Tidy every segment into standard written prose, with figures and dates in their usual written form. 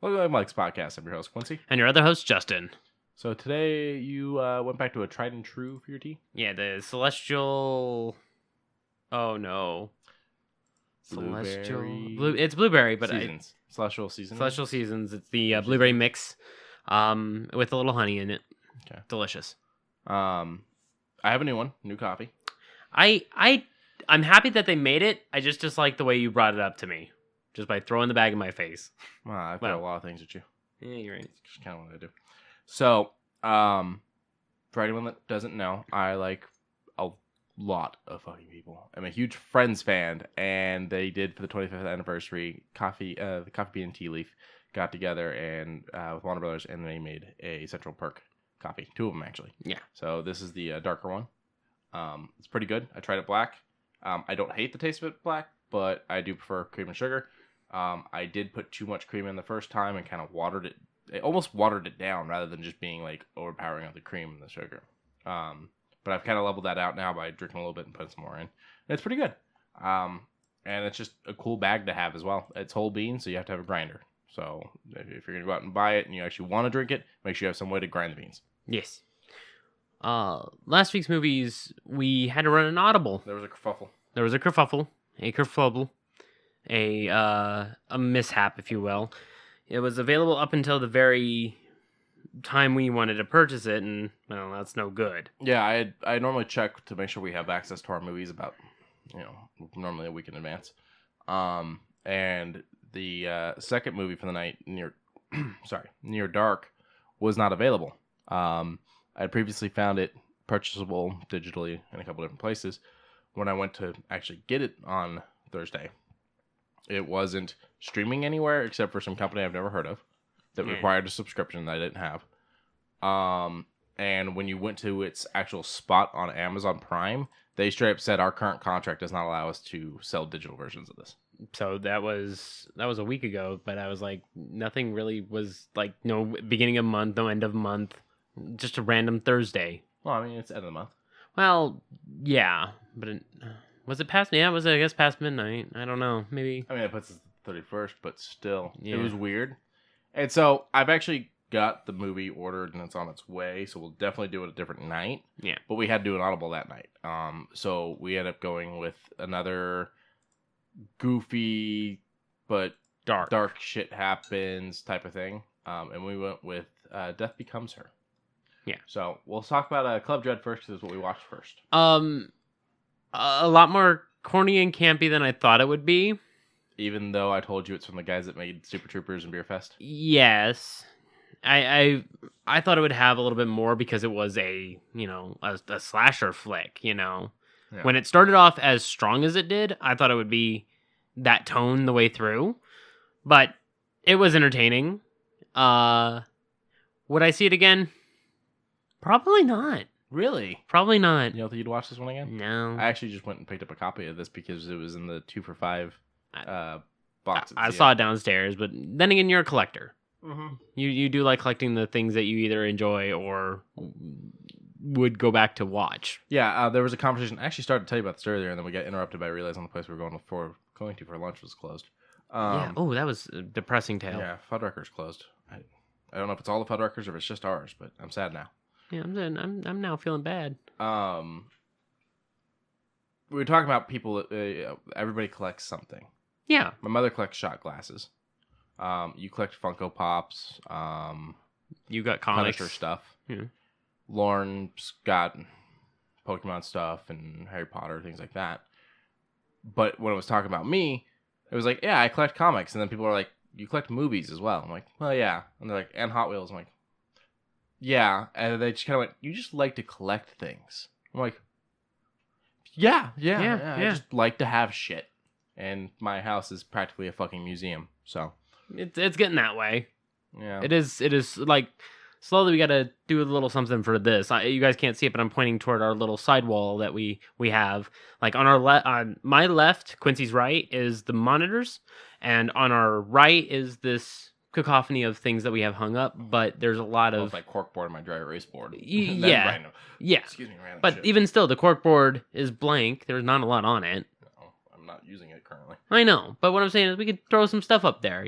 Welcome to UglyMugsPodcast. I'm your host, Quincy. And your other host, Justin. So today you went back to a tried and true for your tea? Yeah, the Celestial... Oh, no. It's Blueberry, but... Seasons. Celestial Seasons? Celestial Seasons. It's the Blueberry mix with a little honey in it. Okay. Delicious. I have a new one. New coffee. I'm happy that they made it. I just dislike the way you brought it up to me. Just by throwing the bag in my face. I've got a lot of things at you. Yeah, you're right. Just kind of what I do. So, for anyone that doesn't know, I like a lot of fucking people. I'm a huge Friends fan, and they did for the 25th anniversary the Coffee Bean and Tea Leaf got together and with Warner Brothers, and they made a Central Perk coffee. 2 of them actually. Yeah. So this is the darker one. It's pretty good. I tried it black. I don't hate the taste of it black, but I do prefer cream and sugar. I did put too much cream in the first time and kind of watered it. It almost watered it down rather than just being like overpowering of the cream and the sugar. But I've kind of leveled that out now by drinking a little bit and putting some more in. And it's pretty good. And it's just a cool bag to have as well. It's whole bean, so you have to have a grinder. So if you're going to go out and buy it and you actually want to drink it, make sure you have some way to grind the beans. Yes. Last week's movies, we had to run an audible. There was a kerfuffle. A mishap, if you will. It was available up until the very time we wanted to purchase it, and, well, that's no good. Yeah, I normally check to make sure we have access to our movies about, normally a week in advance. And the second movie for the night, Near Dark, was not available. I had previously found it purchasable digitally in a couple different places. When I went to actually get it on Thursday, it wasn't streaming anywhere except for some company I've never heard of that required a subscription that I didn't have. And when you went to its actual spot on Amazon Prime, they straight up said our current contract does not allow us to sell digital versions of this. So that was a week ago, but I was like, nothing really was like, no beginning of month, no end of month, just a random Thursday. Well, I mean, it's end of the month. Well, yeah, but was it past? Yeah, it was, I guess, past midnight. I don't know. Maybe. I mean, it puts the 31st, but still, It was weird. And so I've actually got the movie ordered and it's on its way. So we'll definitely do it a different night. Yeah. But we had to do an audible that night. So we ended up going with another goofy but dark shit happens type of thing. And we went with Death Becomes Her. Yeah. So we'll talk about Club Dread first because it's what we watched first. A lot more corny and campy than I thought it would be. Even though I told you it's from the guys that made Super Troopers and Beer Fest? Yes. I thought it would have a little bit more because it was a slasher flick, Yeah. When it started off as strong as it did, I thought it would be that tone the way through. But it was entertaining. Would I see it again? Probably not. Really? Probably not. You don't think you'd watch this one again? No. I actually just went and picked up a copy of this because it was in the 2 for $5 box. I saw it downstairs, but then again, you're a collector. Mm-hmm. You do like collecting the things that you either enjoy or would go back to watch. Yeah, there was a conversation. I actually started to tell you about this earlier, and then we got interrupted by realizing the place we were going to for lunch was closed. Yeah. Oh, that was a depressing tale. Yeah, Fuddruckers closed. I don't know if it's all the Fuddruckers or if it's just ours, but I'm sad now. Yeah, I'm now feeling bad. We were talking about people. Everybody collects something. Yeah. My mother collects shot glasses. You collect Funko Pops. You got comics. Punisher stuff. Yeah. Lauren's got Pokemon stuff and Harry Potter, things like that. But when it was talking about me, it was like, yeah, I collect comics. And then people are like, you collect movies as well. I'm like, well, yeah. And they're like, and Hot Wheels. I'm like, yeah. And they just kind of went, you just like to collect things. I'm like, yeah. I just like to have shit. And my house is practically a fucking museum. So it's getting that way. Yeah. It is like slowly we got to do a little something for this. You guys can't see it, but I'm pointing toward our little side wall that we have. Like on on my left, Quincy's right is the monitors, and on our right is this cacophony of things that we have hung up. But there's a lot of my corkboard and my dry erase board. Yeah. Excuse me, random but shit. even still, the corkboard is blank. There's not a lot on it. No, I'm not using it currently. I know, but what I'm saying is we could throw some stuff up there.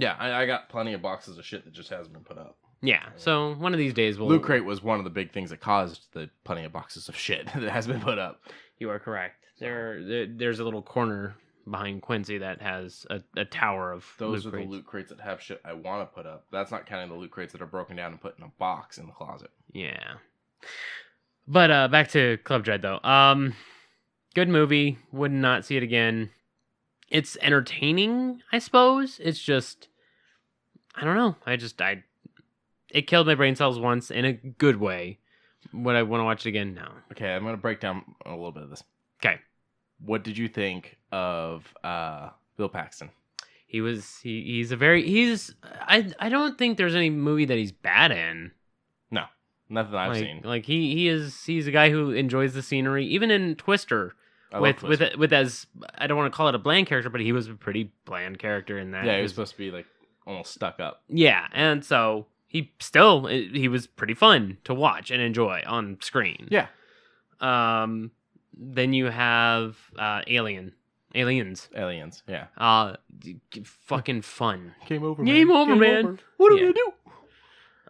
Yeah, I got plenty of boxes of shit that just hasn't been put up. Yeah, so one of these days we'll... Loot Crate was one of the big things that caused the plenty of boxes of shit that has been put up. You are correct. There's a little corner behind Quincey that has a tower of Those loot are crates. the loot crates that have shit I want to put up. That's not counting the loot crates that are broken down and put in a box in the closet. Yeah. But back to Club Dread, though. Good movie. Would not see it again. It's entertaining, I suppose. It's just... I don't know. It killed my brain cells once in a good way. Would I want to watch it again? No. Okay, I'm going to break down a little bit of this. Okay. What did you think of Bill Paxton? He's I don't think there's any movie that he's bad in. No. Nothing I've seen. Like he's a guy who enjoys the scenery. Even in Twister, Twister. with as I don't want to call it a bland character, but he was a pretty bland character in that. Yeah, he was supposed to be like almost stuck up. Yeah, and so he was pretty fun to watch and enjoy on screen. Yeah. Then you have Aliens. Yeah. Fucking fun. Game over, man. What do we do?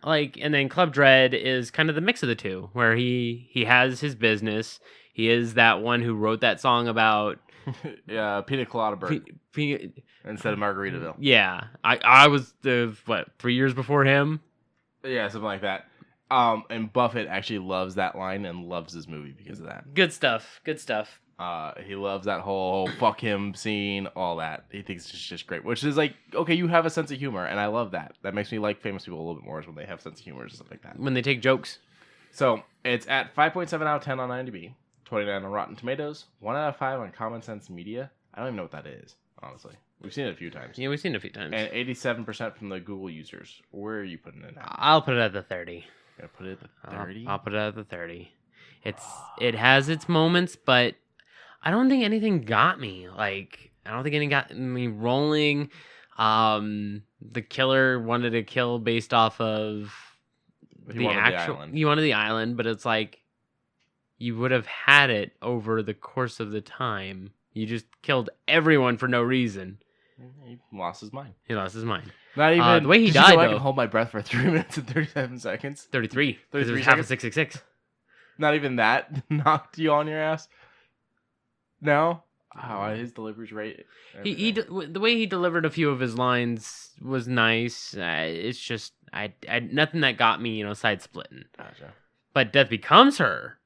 Like, and then Club Dread is kind of the mix of the two, where he has his business. He is that one who wrote that song about Pina Colada Bird instead of Margaritaville. Yeah, I was 3 years before him. Yeah, something like that. And Buffett actually loves that line and loves his movie because of that. Good stuff. He loves that whole fuck him scene, all that. He thinks it's just great, which is like, okay, you have a sense of humor, and I love that. That makes me like famous people a little bit more is when they have sense of humor and stuff like that. When they take jokes. So it's at 5.7 out of 10 on IMDb, 29 on Rotten Tomatoes, 1 out of 5 on Common Sense Media. I don't even know what that is, honestly. We've seen it a few times. Yeah, we've seen it a few times. And 87% from the Google users. Where are you putting it at? I'll put it at the 30. Gonna put it at the 30? I'll put it at the 30. It has its moments, but I don't think anything got me. Like, I don't think anything got me rolling. The killer wanted to kill based off of the island. You wanted the island, but it's like you would have had it over the course of the time. You just killed everyone for no reason. He lost his mind. Not even the way he died. I can hold my breath for 3 minutes and 37 seconds. 33. 33 half of 666. Not even that knocked you on your ass. No. His delivery's right. The way he delivered a few of his lines was nice. It's just I nothing that got me, side splitting. Gotcha. But Death Becomes Her.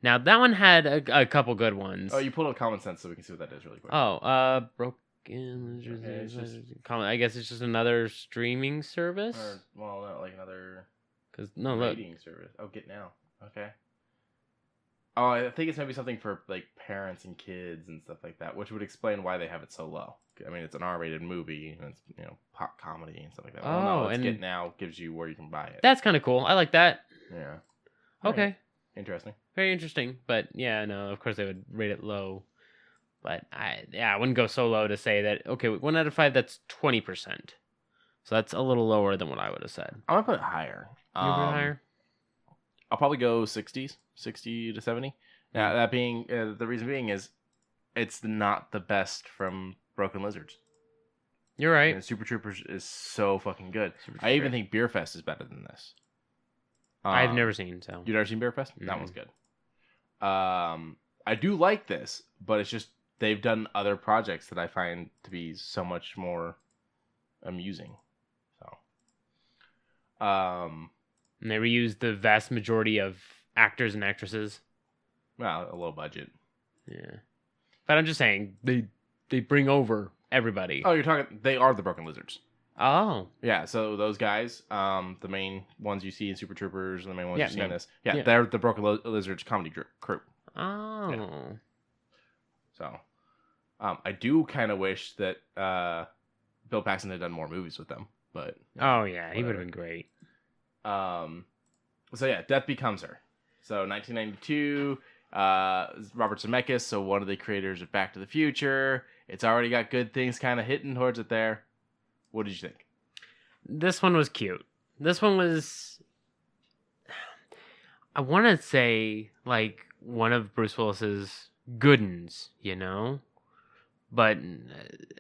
Now that one had a couple good ones. Oh, you pulled up Common Sense so we can see what that is really quick. Broken. I guess it's just another streaming service. Not like another. Rating service. Oh, Get Now. Okay. Oh, I think it's maybe something for like parents and kids and stuff like that, which would explain why they have it so low. I mean, it's an R-rated movie and it's pop comedy and stuff like that. Get Now gives you where you can buy it. That's kind of cool. I like that. Yeah. Okay. Interesting. Very interesting. But yeah, no, of course they would rate it low. But I wouldn't go so low to say that. Okay, 1 out of 5. That's 20%. So that's a little lower than what I would have said. I'm gonna put it higher. You put it higher? I'll probably go 60s, 60 to 70. Now, that being, the reason being is it's not the best from Broken Lizards. You're right. And Super Troopers is so fucking good. I even think Beer Fest is better than this. I've never seen, so. You've never seen Beer Fest? Mm-hmm. That one's good. I do like this, but it's just they've done other projects that I find to be so much more amusing. So. And they reused the vast majority of actors and actresses. Well, a low budget. Yeah. But I'm just saying, they bring over everybody. Oh, you're talking... They are the Broken Lizards. Oh. Yeah, so those guys, the main ones you see in Super Troopers, and the main ones you see in this. Yeah, yeah, they're the Broken Lizards comedy crew. Oh. Yeah. So, I do kind of wish that Bill Paxton had done more movies with them, but... Oh, yeah, he would have been great. So yeah, Death Becomes Her. So 1992, Robert Zemeckis, so one of the creators of Back to the Future. It's already got good things kind of hitting towards it there. What did you think? This one was cute. This one was, I want to say, like, one of Bruce Willis's good ones, But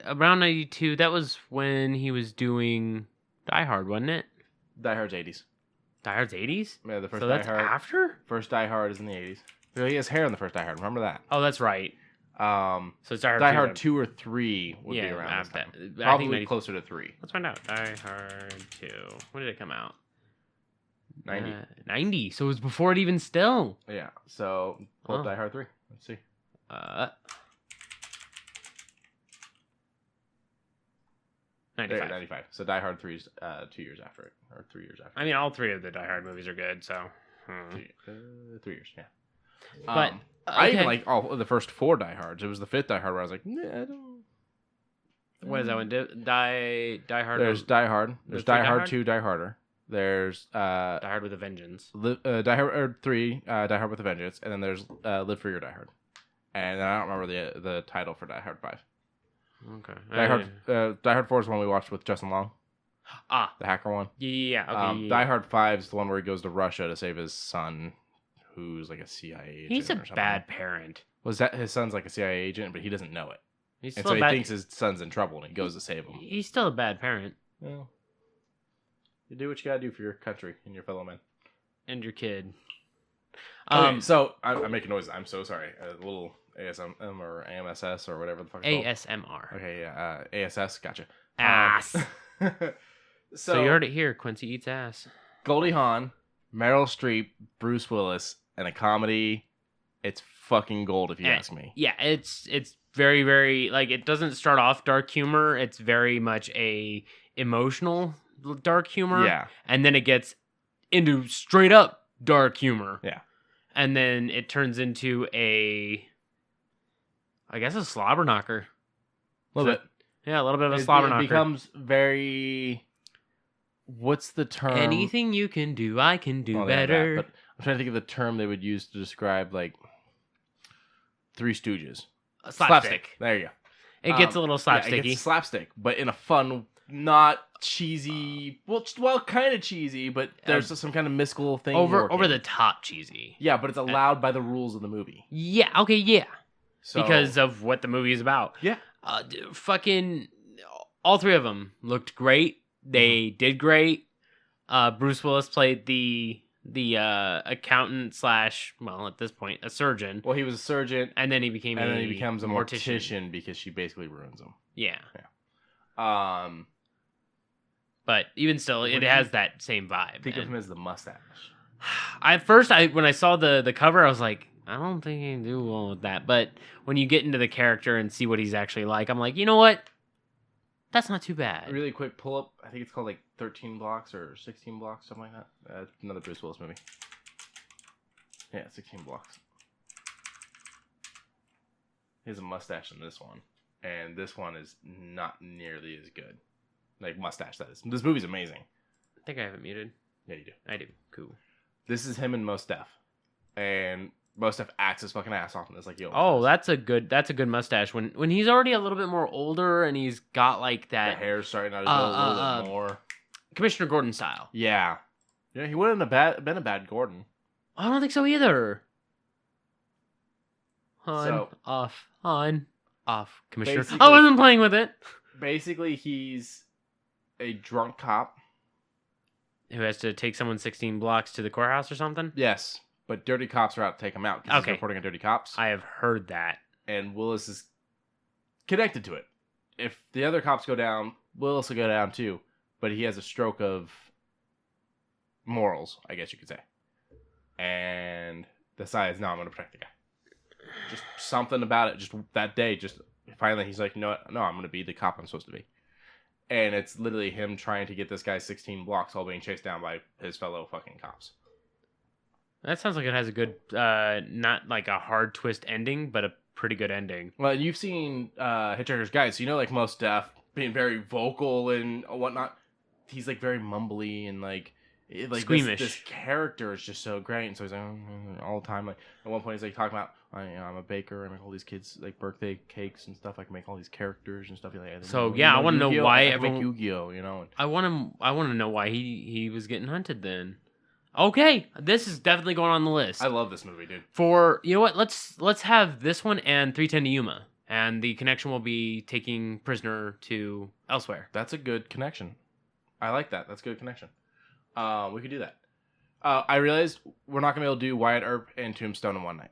around 92, that was when he was doing Die Hard, wasn't it? Die Hard's 80s. Die Hard's 80s? Yeah, the first So Die that's Hard. after? First Die Hard is in the 80s. Well, he has hair in the first Die Hard. Remember that? Oh, that's right. So it's Die Hard, Die 2, Hard then. 2 or 3 would be Yeah, around this time. I think Probably 90 closer to 3. Let's find out. Die Hard 2. When did it come out? 90. 90. So it was before it even still. Yeah. So pull up Die Hard 3. Let's see. 95. There, 95. So Die Hard 3 is 2 years after it, or 3 years after. I mean, all 3 of the Die Hard movies are good, so. 3 years, yeah. But I even like all of the first 4 Die Hards. It was the 5th Die Hard where I was like, nah, I don't. What is that one? Die Hard. There's Die Hard. There's Die Hard 2, Die Harder. There's Die Hard with a Vengeance. Die Hard 3, Die Hard with a Vengeance, and then there's Live Free or Die Hard. And then I don't remember the title for Die Hard 5. Okay. Die Hard 4 is the one we watched with Justin Long. The hacker one. Yeah. Okay. Die Hard 5 is the one where he goes to Russia to save his son, who's like a CIA agent. He's a or something. bad parent. Was that his son's like a CIA agent, but he doesn't know it, He's and still so he bad. thinks his son's in trouble, and he goes to save him. He's still a bad parent. Well, you do what you gotta do for your country and your fellow men. And your kid. Okay, so I'm making noise. I'm so sorry. A little ASM or AMSS or whatever the fuck it's called. ASMR. Okay, yeah. ASS. Gotcha. Ass. So you heard it here. Quincy eats ass. Goldie Hawn, Meryl Streep, Bruce Willis, and a comedy. It's fucking gold if you ask me. Yeah, it's very, very, like, it doesn't start off dark humor. It's very much a emotional dark humor. Yeah. And then it gets into straight up dark humor. Yeah. And then it turns into I guess a slobber knocker. A little bit. Yeah, a little bit of a slobber knocker. It becomes very... What's the term? Anything you can do, I can do Well, yeah, better. that, but I'm trying to think of the term they would use to describe, like, Three Stooges. Slapstick. There you go. It gets a little slapsticky. Yeah, it gets slapstick, but in a fun, not cheesy. Well, kind of cheesy, but there's some kind of mystical thing. Over the top cheesy. Yeah, but it's allowed by the rules of the movie. Yeah. Okay. Yeah. So, Because of what the movie is about. Yeah. Fucking all 3 of them looked great. They did great. Bruce Willis played the accountant / well, at this point, a surgeon. Well, he was a surgeon, And then he becomes a mortician because she basically ruins him. Yeah. But even still, it has that same vibe. Think of him as the mustache. At first, when I saw the cover, I was like, I don't think he can do well with that. But when you get into the character and see what he's actually like, I'm like, you know what? That's not too bad. Really quick pull up. I think it's called like 13 Blocks or 16 Blocks, something like that. Another Bruce Willis movie. Yeah, 16 Blocks. He has a mustache in this one, and this one is not nearly as good. Like mustache, that is. This movie's amazing. I think I have it muted. Yeah, you do. I do. Cool. This is him and Mos Def, and Mos Def acts his fucking ass off in this. Like, yo. Oh, that's a good mustache. When he's already a little bit more older and he's got like The that hair's starting to build a little bit more. Commissioner Gordon style. Yeah. Yeah, he wouldn't have been a bad Gordon. I don't think so either. So- On, off, Commissioner. Basically- I wasn't playing with it. Basically, he's a drunk cop. Who has to take someone 16 blocks to the courthouse or something? Yes, but dirty cops are out to take him out because Okay. he's reporting on dirty cops. I have heard that. And Willis is connected to it. If the other cops go down, Willis will go down too. But he has a stroke of morals, I guess you could say. And decides, no, I'm going to protect the guy. Just something about it. Just that day, just finally he's like, you know what? No, I'm going to be the cop I'm supposed to be. And it's literally him trying to get this guy 16 blocks while being chased down by his fellow fucking cops. That sounds like it has a good, not like a hard twist ending, but a pretty good ending. Well, you've seen Hitchhiker's Guide, so you know, like, Mos Def being very vocal and whatnot. He's like very mumbly and like squeamish. This character is just so great, and so he's like all the time. Like at one point, he's like talking about, I'm a baker. I make all these kids like birthday cakes and stuff. I can make all these characters and stuff. Like, So yeah, I want to know why I everyone. make Yu-Gi-Oh, you know. I want to know why he was getting hunted then. Okay, this is definitely going on the list. I love this movie, dude. For you know what, let's have this one and 310 to Yuma. and the connection will be taking prisoner to elsewhere. That's a good connection. I like that. That's a good connection. We could do that. I realized we're not going to be able to do Wyatt Earp and Tombstone in one night.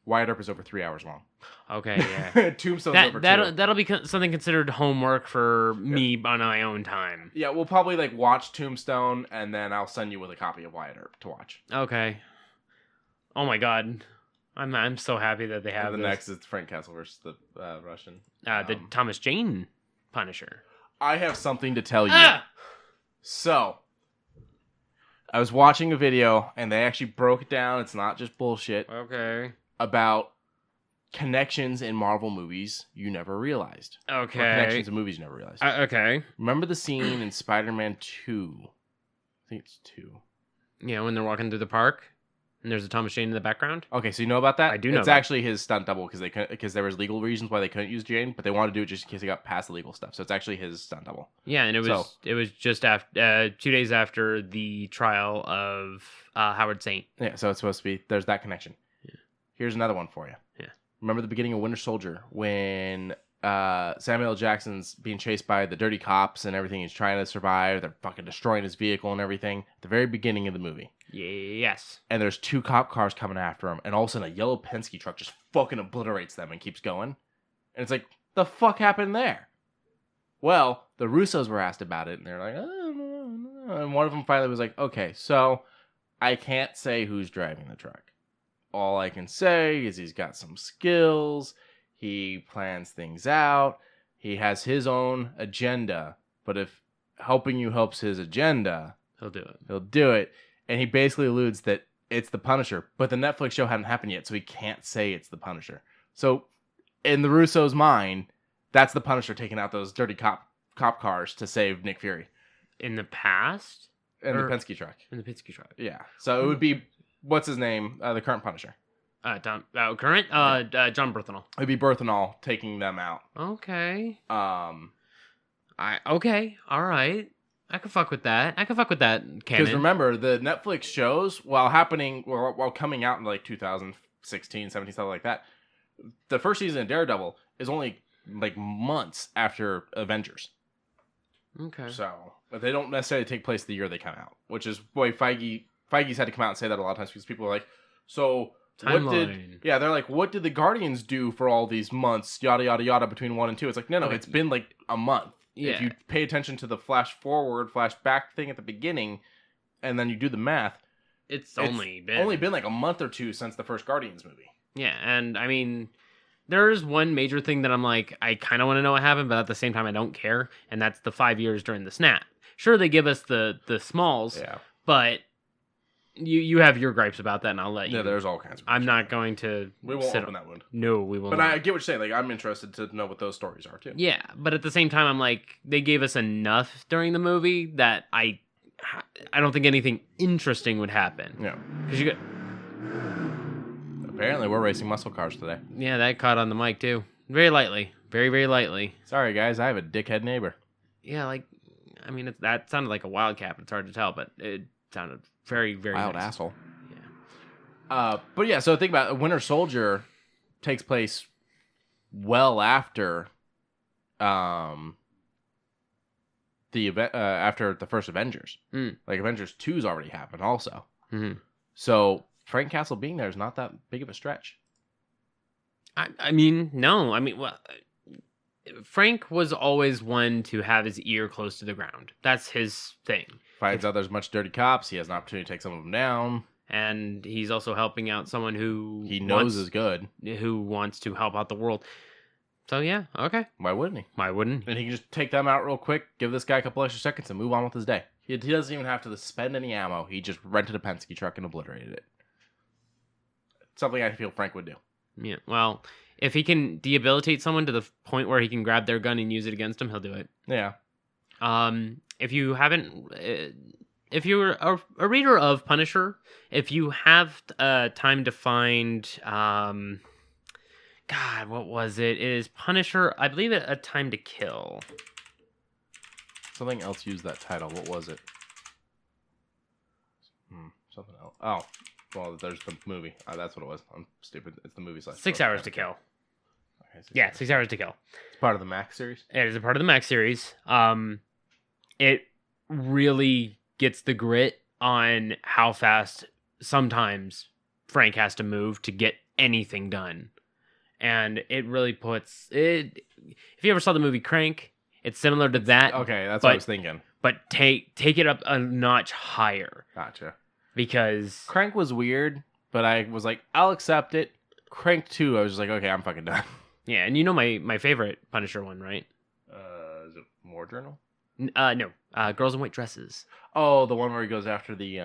Wyatt Earp is over 3 hours long. Okay, yeah. Tombstone's over 2. That'll be something considered homework for me on my own time. Yeah, we'll probably like watch Tombstone, and then I'll send you with a copy of Wyatt Earp to watch. Okay. Oh my god, I'm so happy that they have the this. next is Frank Castle versus the Russian. The Thomas Jane Punisher. I have something to tell you. Ah! So, I was watching a video, and they actually broke it down. It's not just bullshit. Okay. About connections in Marvel movies you never realized. Okay. Or connections in movies you never realized. Okay. Remember the scene in Spider-Man 2? I think it's 2. Yeah, when they're walking through the park, and there's a Thomas Jane in the background. Okay, so you know about that? I do know. It's actually his stunt double because there was legal reasons why they couldn't use Jane, but they wanted to do it just in case they got past the legal stuff. So it's actually his stunt double. Yeah, and it was just after 2 days after the trial of Howard Saint. Yeah, so it's supposed to be there's that connection. Yeah. Here's another one for you. Yeah. Remember the beginning of Winter Soldier when Samuel L. Jackson's being chased by the dirty cops and everything. He's trying to survive. They're fucking destroying his vehicle and everything. At the very beginning of the movie. Yes. And there's 2 cop cars coming after him, and all of a sudden a yellow Penske truck just fucking obliterates them and keeps going. And it's like, the fuck happened there? Well, the Russos were asked about it, and they're like, oh, and one of them finally was like, okay, so I can't say who's driving the truck. All I can say is he's got some skills. He plans things out. He has his own agenda. But if helping you helps his agenda, He'll do it. He'll do it. And he basically alludes that it's the Punisher. But the Netflix show hadn't happened yet, so he can't say it's the Punisher. So in the Russo's mind, that's the Punisher taking out those dirty cop cars to save Nick Fury. In the past? In the Penske truck. In the Penske truck. Yeah. So it would be, what's his name? The current Punisher. John Berthenol. It'd be Berthenol taking them out. Okay. Okay. All right. I can fuck with that. Canon. Because remember, the Netflix shows, while coming out in like 2016, 17, something like that, the first season of Daredevil is only like months after Avengers. Okay. So, but they don't necessarily take place the year they come out, which is why Feige's had to come out and say that a lot of times because people are like, so timeline. they're like, what did the Guardians do for all these months, yada, yada, yada, between 1 and 2? It's like, no, it's been like a month. Yeah. If you pay attention to the flash forward, flash back thing at the beginning, and then you do the math, it's only been like a month or 2 since the first Guardians movie. Yeah, and I mean, there's one major thing that I'm like, I kind of want to know what happened, but at the same time, I don't care, and that's the 5 years during the snap. Sure, they give us the smalls, yeah, but you have your gripes about that, and I'll let you. Yeah, there's all kinds of. I'm not going to. We won't open that wound. No, we won't. But I get what you're saying. Like, I'm interested to know what those stories are too. Yeah, but at the same time, I'm like, they gave us enough during the movie that I don't think anything interesting would happen. Yeah, because you got. Apparently, we're racing muscle cars today. Yeah, that caught on the mic too, very lightly, very very lightly. Sorry, guys, I have a dickhead neighbor. Yeah, like, I mean, that sounded like a wildcat. It's hard to tell, but it sounded very very wild nice. Asshole. But yeah, so think about it. Winter Soldier takes place well after the event after the first Avengers. Like Avengers 2's already happened also. Mm-hmm. So Frank Castle being there is not that big of a stretch. I mean, no. I mean, well, Frank was always one to have his ear close to the ground. That's his thing. Finds out there's much dirty cops. He has an opportunity to take some of them down. And he's also helping out someone who he knows is good, who wants to help out the world. So yeah, okay. Why wouldn't he? And he can just take them out real quick, give this guy a couple extra seconds, and move on with his day. He doesn't even have to spend any ammo. He just rented a Penske truck and obliterated it. Something I feel Frank would do. Yeah, well, if he can debilitate someone to the point where he can grab their gun and use it against him, he'll do it. Yeah. If you haven't... if you're a reader of Punisher, if you have time to find, God, what was it? It is Punisher, I believe it, A Time to Kill. Something else used that title. What was it? Something else. Oh, well, there's the movie. That's what it was. I'm stupid. It's the movie. 6 Hours to Kill. Okay, 6 Yeah, hours. 6 hours to kill. It's part of the Max series. It is a part of the Max series. It really gets the grit on how fast sometimes Frank has to move to get anything done. And it really puts it. If you ever saw the movie Crank, it's similar to that. Okay, that's what I was thinking. But take it up a notch higher. Gotcha. Because Crank was weird, but I was like, I'll accept it. Crank 2, I was just like, okay, I'm fucking done. yeah, and you know my favorite Punisher one, right? Is it War Journal? No. Girls in White Dresses. Oh, the one where he goes after the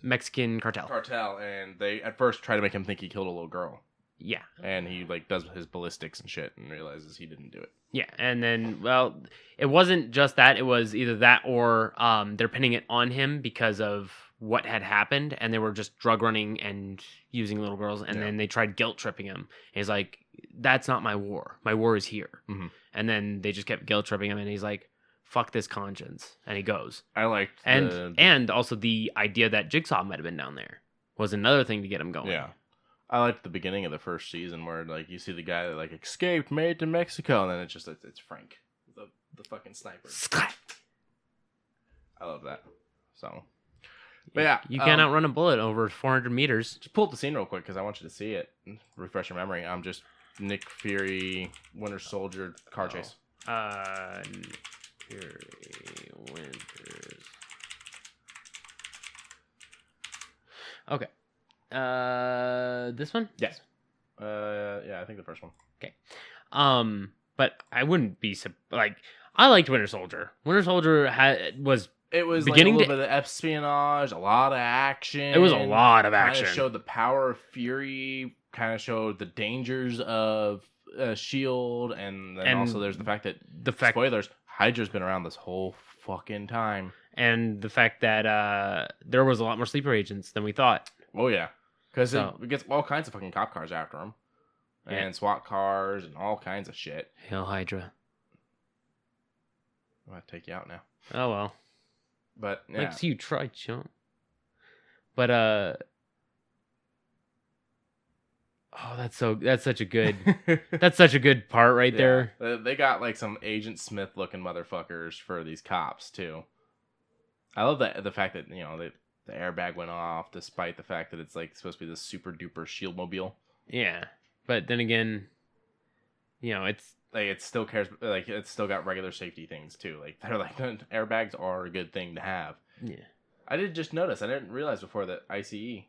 Mexican cartel. and they at first try to make him think he killed a little girl. Yeah. And he like does his ballistics and shit and realizes he didn't do it. Yeah, and then, well, it wasn't just that. It was either that or they're pinning it on him because of what had happened, and they were just drug running and using little girls, and then they tried guilt tripping him. And he's like, that's not my war. My war is here. Mm-hmm. And then they just kept guilt tripping him, and he's like, fuck this conscience. And he goes. I liked and also the idea that Jigsaw might have been down there was another thing to get him going. Yeah. I liked the beginning of the first season where like you see the guy that like escaped, made it to Mexico, and then it's Frank, the fucking sniper. I love that. So, but yeah, you can't outrun a bullet over 400 meters. Just pull up the scene real quick because I want you to see it. Refresh your memory. I'm just Nick Fury, Winter Soldier car chase. Nick Fury, Winters. Okay. This one? Yes. Yeah, I think the first one. Okay. But I wouldn't be like I liked Winter Soldier. Winter Soldier was beginning like a little bit of espionage, a lot of action. It was a lot of action. Kind of showed the power of Fury. Kind of showed the dangers of Shield, and then also there's the fact that spoilers, Hydra's been around this whole fucking time, and the fact that there was a lot more sleeper agents than we thought. Oh yeah. Because it gets all kinds of fucking cop cars after him. And SWAT cars and all kinds of shit. Hail Hydra. I'm going to take you out now. Oh, well. But, yeah. Like, see you try, chump. But, oh, that's such a good, that's such a good part right there. They got, like, some Agent Smith-looking motherfuckers for these cops, too. I love the fact that, you know, the airbag went off, despite the fact that it's like supposed to be this super duper shield mobile. Yeah, but then again, you know, it's like it still cares. Like it's still got regular safety things too. Like they're like airbags are a good thing to have. Yeah, I did just notice. I didn't realize before that ICE. It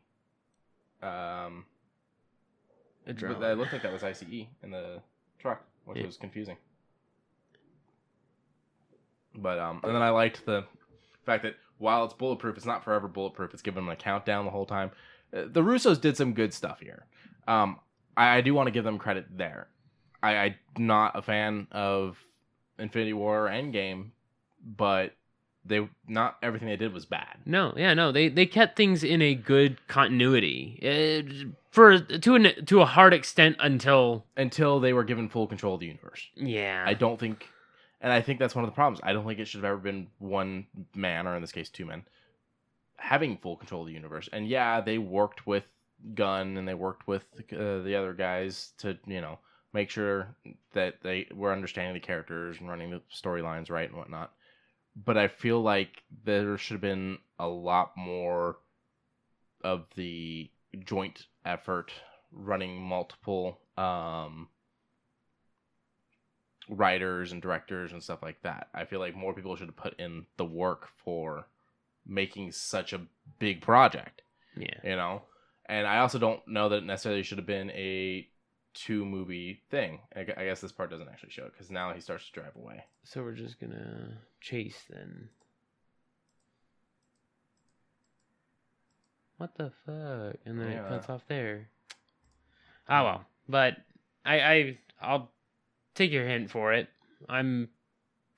looked like that was ICE in the truck, which was confusing. But and then I liked the fact that while it's bulletproof, it's not forever bulletproof. It's giving them a countdown the whole time. The Russos did some good stuff here. I do want to give them credit there. I'm not a fan of Infinity War or Endgame, but not everything they did was bad. No, they kept things in a good continuity to a hard extent until they were given full control of the universe. Yeah, I don't think. And I think that's one of the problems. I don't think it should have ever been one man, or in this case, two men, having full control of the universe. And yeah, they worked with Gunn and they worked with the other guys to, you know, make sure that they were understanding the characters and running the storylines right and whatnot. But I feel like there should have been a lot more of the joint effort running multiple writers and directors and stuff like that. I feel like more people should have put in the work for making such a big project. Yeah. You know? And I also don't know that it necessarily should have been a 2-movie thing. I guess this part doesn't actually show it because now he starts to drive away. So we're just gonna chase then. What the fuck? And then it cuts off there. Oh well. But I'll take your hint for it. I'm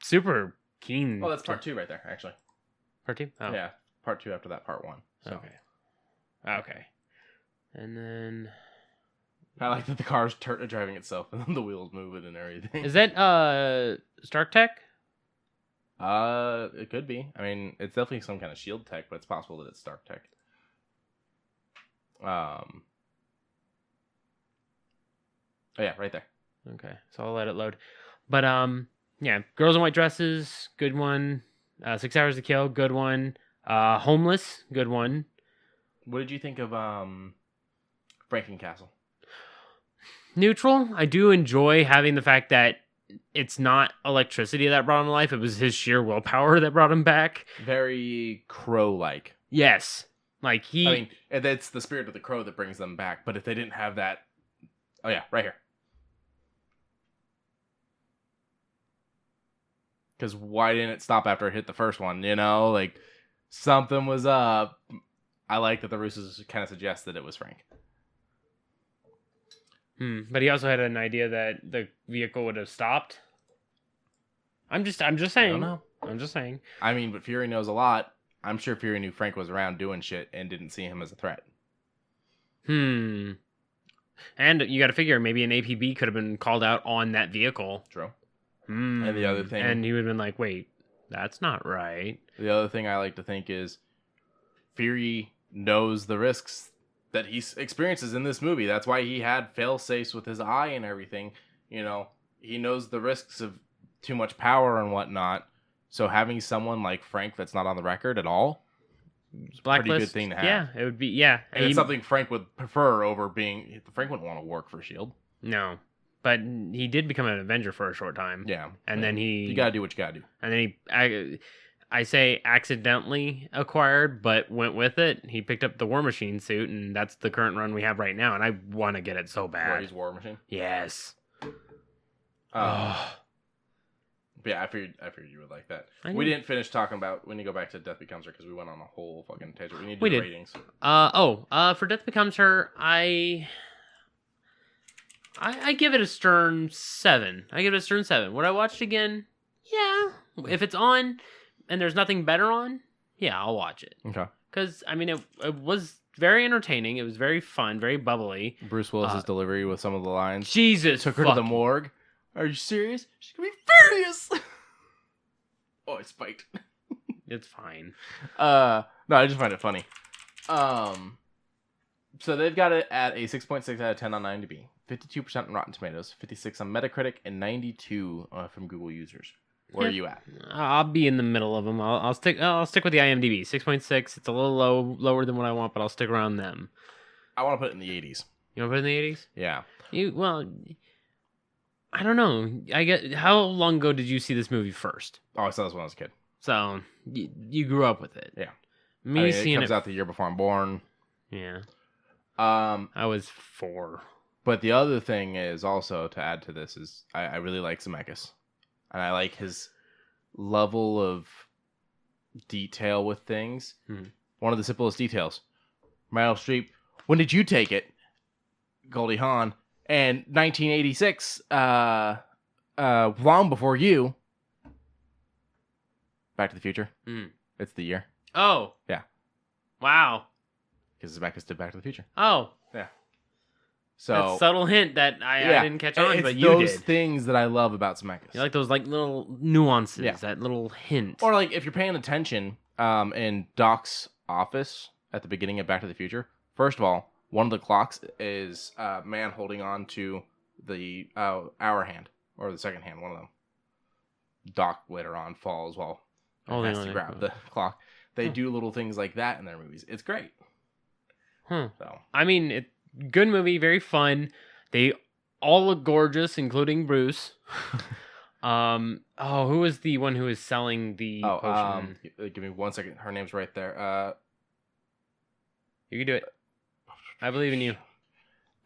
super keen. Oh, that's part 2 right there, actually. Part 2? Oh. Yeah, part 2 after that part 1. So. Okay. And then I like that the car's driving itself and the wheels moving and everything. Is that Stark Tech? It could be. I mean, it's definitely some kind of shield tech, but it's possible that it's Stark Tech. Oh yeah, right there. Okay, so I'll let it load. But yeah, Girls in White Dresses, good one. 6 Hours to Kill, good one. Homeless, good one. What did you think of Frankencastle? Neutral. I do enjoy having the fact that it's not electricity that brought him to life. It was his sheer willpower that brought him back. Very Crow-like. Yes. Like he... I mean, it's the spirit of the Crow that brings them back. But if they didn't have that... Oh yeah, right here. Because why didn't it stop after it hit the first one? You know, like, something was up. I like that the Russos kind of suggest that it was Frank. But he also had an idea that the vehicle would have stopped. I'm just saying. I don't know. I'm just saying. I mean, but Fury knows a lot. I'm sure Fury knew Frank was around doing shit and didn't see him as a threat. And you got to figure maybe an APB could have been called out on that vehicle. True. And the other thing... And he would have been like, wait, that's not right. The other thing I like to think is Fury knows the risks that he experiences in this movie. That's why he had fail-safes with his eye and everything. You know, he knows the risks of too much power and whatnot. So having someone like Frank that's not on the record at all is a pretty good thing to have. Yeah, it would be, yeah. And it's something Frank would prefer over being... Frank wouldn't want to work for S.H.I.E.L.D. No. But he did become an Avenger for a short time. Yeah. And then he... You gotta do what you gotta do. And then I say accidentally acquired, but went with it. He picked up the War Machine suit, and that's the current run we have right now, and I want to get it so bad. Where he's War Machine? Yes. But yeah, I figured you would like that. We didn't finish talking about when you go back to Death Becomes Her because we went on a whole fucking tangent. We need to do ratings. For Death Becomes Her, I give it a stern 7. Would I watch it again? Yeah. If it's on and there's nothing better on, yeah, I'll watch it. Okay. Because, I mean, it was very entertaining. It was very fun, very bubbly. Bruce Willis's delivery with some of the lines. Jesus, took her to the morgue. Are you serious? She's gonna be furious. Oh, I spiked. It's fine. No, I just find it funny. So they've got it at a 6.6 out of 10 on IMDb, 52% on Rotten Tomatoes, 56 on Metacritic, and 92 from Google users. Where are you at? I'll be in the middle of them. I'll stick with the IMDb 6.6. It's a little lower than what I want, but I'll stick around them. I want to put it in the 80s. You want to put it in the 80s? Yeah. I don't know. How long ago did you see this movie first? Oh, I saw this when I was a kid. So you grew up with it. Yeah. It comes out the year before I'm born. Yeah. I was 4. But the other thing is also to add to this is I really like Zemeckis. And I like his level of detail with things. One of the simplest details. Meryl Streep, when did you take it? Goldie Hawn. And 1986, long before you. Back to the Future. It's the year. Oh. Yeah. Wow. Because Zemeckis did Back to the Future. Oh. Yeah. So that's a subtle hint that I didn't catch on, but you did. Those things that I love about Zemeckis. You like those little nuances, that little hint. Or if you're paying attention in Doc's office at the beginning of Back to the Future, first of all, one of the clocks is a man holding on to the hour hand, or the second hand, one of them. Doc later on falls while has to grab the clock. They do little things like that in their movies. It's great. So I mean, good movie, very fun. They all look gorgeous, including Bruce. Who was the one who was selling the potion? Give me 1 second. Her name's right there. You can do it. I believe in you.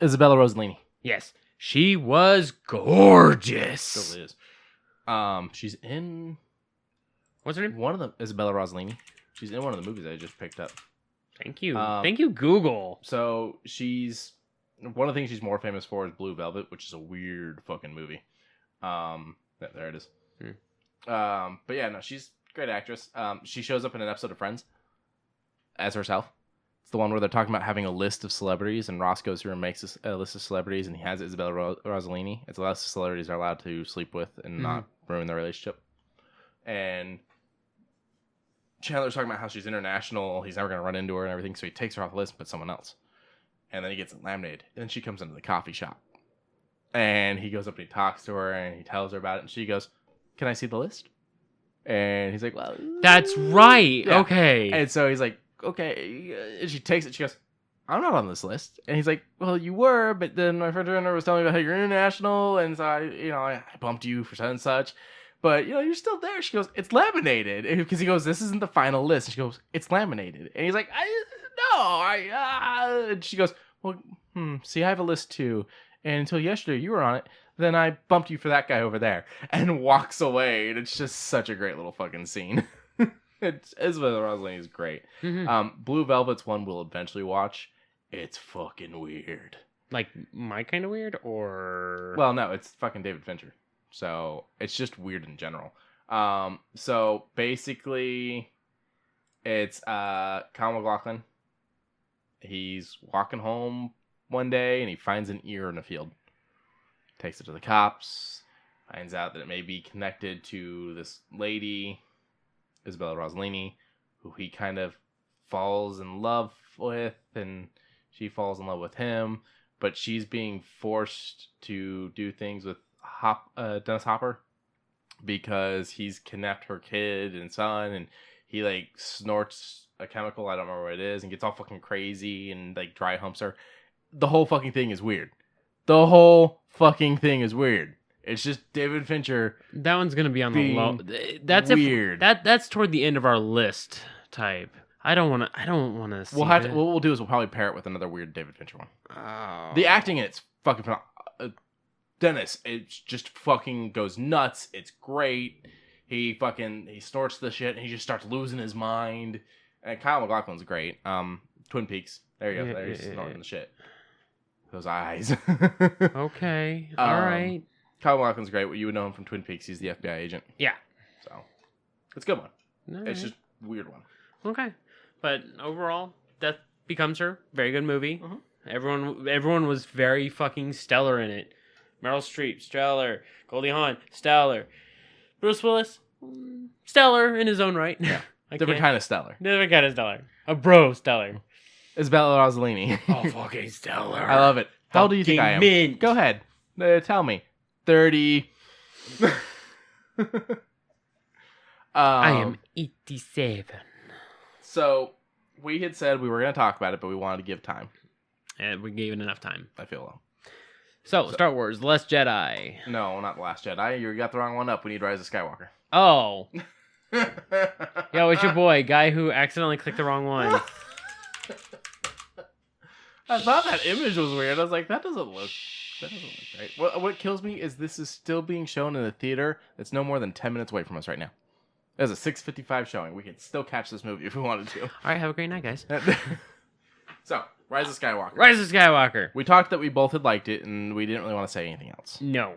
Isabella Rossellini. Yes. She was gorgeous. Still is. She's in... What's her name? One of them, Isabella Rossellini. She's in one of the movies I just picked up. Thank you. Thank you, Google. So she's... One of the things she's more famous for is Blue Velvet, which is a weird fucking movie. There it is. But yeah, no, she's a great actress. She shows up in an episode of Friends as herself. It's the one where they're talking about having a list of celebrities, and Ross goes through and makes a list of celebrities, and he has Isabella Rossellini. It's a list of celebrities they're allowed to sleep with and not ruin their relationship. And Chandler's talking about how she's international, he's never going to run into her and everything, so he takes her off the list and puts someone else. And then he gets it laminated. And then she comes into the coffee shop. And he goes up and he talks to her and he tells her about it. And she goes, "Can I see the list?" And he's like, "Well, That's right. yeah." Okay. And so he's like, "Okay." And she takes it. She goes, "I'm not on this list." And he's like, "Well, you were, but then my friend Turner was telling me about how you're international. And so I bumped you for such and such. But, you're still there." She goes, "It's laminated." Because he goes, "This isn't the final list." And she goes, "It's laminated." And he's like, And she goes, "Well, see, I have a list too. And until yesterday, you were on it. Then I bumped you for that guy over there." And walks away. And it's just such a great little fucking scene. Isabella Rossellini is great. Mm-hmm. Blue Velvet's one we'll eventually watch. It's fucking weird. Like my kind of weird, or Well, no, it's fucking David Fincher. So it's just weird in general. So basically, it's Kyle MacLachlan. He's walking home one day and he finds an ear in a field. Takes it to the cops. Finds out that it may be connected to this lady, Isabella Rossellini, who he kind of falls in love with, and she falls in love with him. But she's being forced to do things with Dennis Hopper because he's kidnapped her kid and son, and he like snorts a chemical, I don't remember what it is, and gets all fucking crazy and like dry humps her. The whole fucking thing is weird. It's just David Fincher. that one's gonna be on the low. That's weird. That's toward the end of our list type. I don't want to. See What we'll do is we'll probably pair it with another weird David Fincher one. Oh. The acting in it's fucking phenomenal. Dennis, it just fucking goes nuts. It's great. He snorts the shit and he just starts losing his mind. And Kyle MacLachlan's great. Twin Peaks. There you go. There he's snorting the shit. Those eyes. Okay. All right. Kyle MacLachlan's great. You would know him from Twin Peaks. He's the FBI agent. Yeah. So it's a good one. All It's right. just a weird one. Okay. But overall, Death Becomes Her, very good movie. Mhm. Everyone was very fucking stellar in it. Meryl Streep, stellar. Goldie Hawn, stellar. Bruce Willis, stellar in his own right. Yeah. Different kind of stellar. Different kind of stellar. A bro stellar. Isabella Rossellini. Oh, fucking stellar. I love it. How old do you think I am? Mint. Go ahead. Tell me. 30. I am 87. So, we had said we were going to talk about it, but we wanted to give time. And we gave it enough time. I feel low. So, Star Wars, The Last Jedi. No, not The Last Jedi. You got the wrong one up. We need Rise of Skywalker. Oh. Yo, it's your boy, guy who accidentally clicked the wrong one. I thought that image was weird. I was like, that doesn't look right. What kills me is this is still being shown in a theater that's no more than 10 minutes away from us right now. There's a 6:55 showing. We could still catch this movie if we wanted to. All right, have a great night, guys. So, Rise of Skywalker. Rise of Skywalker. We talked that we both had liked it, and we didn't really want to say anything else. No.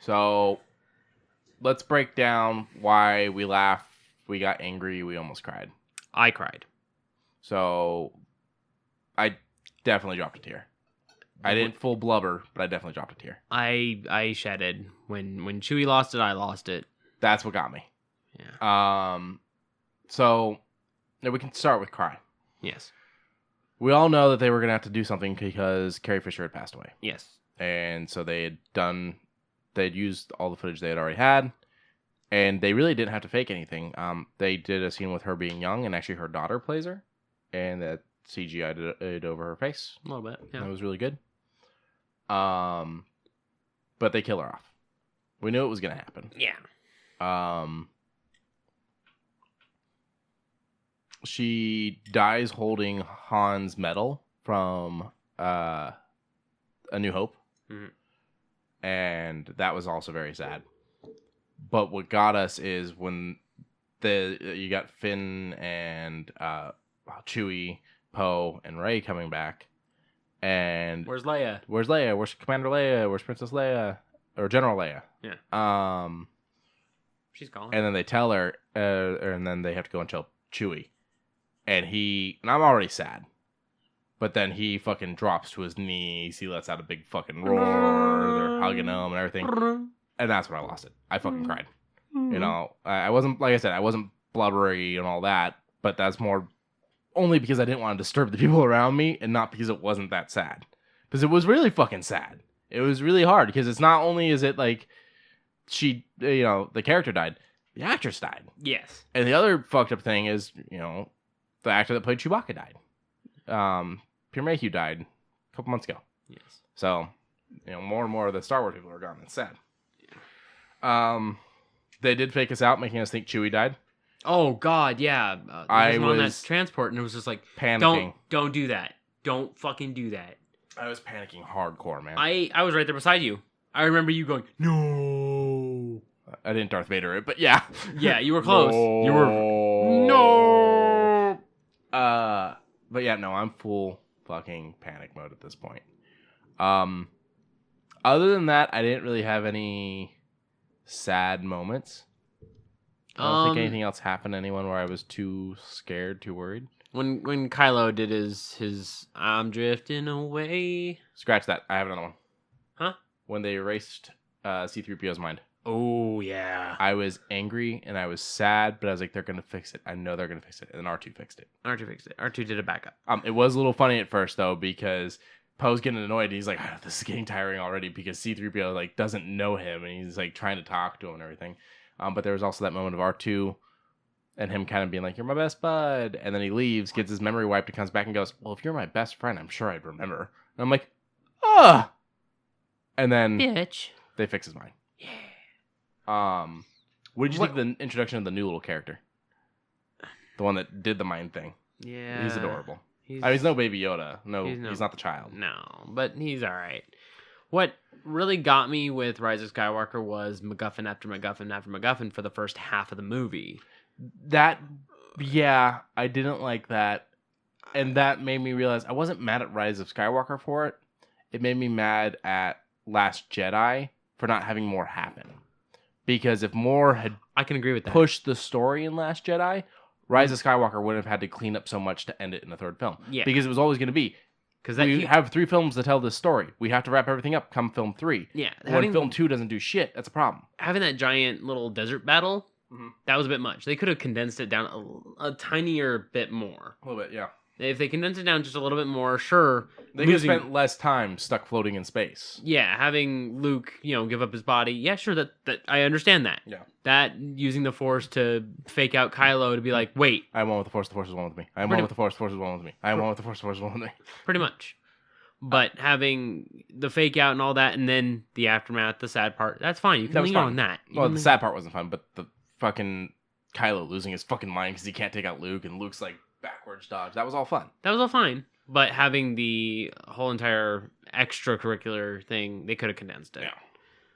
So, let's break down why we laughed, we got angry, we almost cried. I cried. So, I definitely dropped a tear. I didn't full blubber, but I definitely dropped a tear. I shedded. When Chewie lost it, I lost it. That's what got me. Yeah. So, now we can start with cry. Yes. We all know that they were going to have to do something because Carrie Fisher had passed away. Yes. And so they'd used all the footage they had already had, and they really didn't have to fake anything. They did a scene with her being young, and actually her daughter plays her, and that CGI'd it over her face. A little bit. Yeah. That was really good. But they kill her off. We knew it was going to happen. Yeah. She dies holding Han's medal from A New Hope. Mm-hmm. And that was also very sad. But what got us is when you got Finn and Chewie, Poe, and Rey coming back. And Where's Leia? Where's Leia? Where's Commander Leia? Where's Princess Leia? Or General Leia? Yeah. She's gone. And then they tell her, and then they have to go and tell Chewie. And I'm already sad. But then he fucking drops to his knees. He lets out a big fucking roar. They're hugging him and everything. And that's when I lost it. I fucking cried. You know, I wasn't, like I said, I wasn't blubbery and all that. But that's more only because I didn't want to disturb the people around me and not because it wasn't that sad. Because it was really fucking sad. It was really hard because it's not only is it like she, the character died, the actress died. Yes. And the other fucked up thing is, the actor that played Chewbacca died. Pierre Mayhew died a couple months ago. Yes. So, more and more of the Star Wars people are gone. It's sad. They did fake us out, making us think Chewie died. Oh God, yeah. I on that was transport, and it was just like, panicking. Don't do that. Don't fucking do that. I was panicking hardcore, man. I was right there beside you. I remember you going, no. I didn't Darth Vader it, but yeah. Yeah, you were close. No. You were no. But yeah, no, I'm full fucking panic mode at this point. Other than that, I didn't really have any sad moments. I don't think anything else happened to anyone where I was too scared, too worried. When Kylo did his I'm drifting away. Scratch that. I have another one. Huh? When they erased C-3PO's mind. Oh, yeah. I was angry and I was sad, but I was like, they're going to fix it. I know they're going to fix it. And then R2 fixed it. R2 fixed it. R2 did a backup. It was a little funny at first, though, because Poe's getting annoyed. And he's like, oh, this is getting tiring already because C-3PO like doesn't know him. And he's like trying to talk to him and everything. But there was also that moment of R2 and him kind of being like, you're my best bud. And then he leaves, gets his memory wiped, and comes back and goes, well, if you're my best friend, I'm sure I'd remember. And I'm like, ah. And then Bitch. They fix his mind. Yeah. What did you think of the introduction of the new little character? The one that did the mind thing. Yeah. He's adorable. He's no Baby Yoda. No, he's not the child. No, but he's all right. What really got me with Rise of Skywalker was MacGuffin after MacGuffin after MacGuffin for the first half of the movie. Yeah, I didn't like that. And that made me realize I wasn't mad at Rise of Skywalker for it. It made me mad at Last Jedi for not having more happen. Because if more had I can agree with that. pushed the story in Last Jedi, Rise of Skywalker wouldn't have had to clean up so much to end it in the third film. Yeah. Because it was always going to be, we have 3 films to tell this story. We have to wrap everything up come film 3. Yeah. When film 2 doesn't do shit, that's a problem. Having that giant little desert battle, that was a bit much. They could have condensed it down a tinier bit more. A little bit, yeah. If they condensed it down just a little bit more, sure. They could have spent less time stuck floating in space. Yeah, having Luke, give up his body. Yeah, sure, that I understand that. Yeah. That using the Force to fake out Kylo to be like, wait. I am one with the Force is one with me. I am one with the Force is one with me. I am one with the Force is one with me. Pretty much. But having the fake out and all that, and then the aftermath, the sad part, that's fine. You can linger on that. Well, the sad part wasn't fun, but the fucking Kylo losing his fucking mind because he can't take out Luke, and Luke's like, backwards dodge. That was all fun. That was all fine. But having the whole entire extracurricular thing, they could have condensed it. Yeah.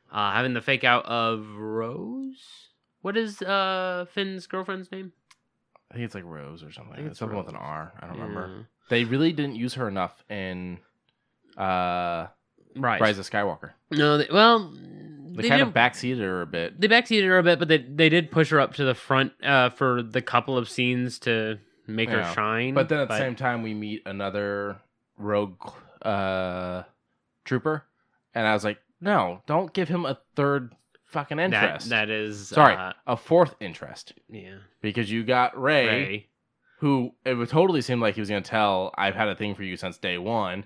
Having the fake out of Rose? What is Finn's girlfriend's name? I think it's like Rose or something. It's something with an R. I don't remember. They really didn't use her enough in Rise of Skywalker. No, they kind of backseated her a bit. They backseated her a bit, but they did push her up to the front for the couple of scenes to make her shine. But then at the same time, we meet another rogue trooper. And I was like, no, don't give him a third fucking interest. That is... Sorry, a fourth interest. Yeah. Because you got Rey, who it would totally seem like he was going to tell, I've had a thing for you since day one.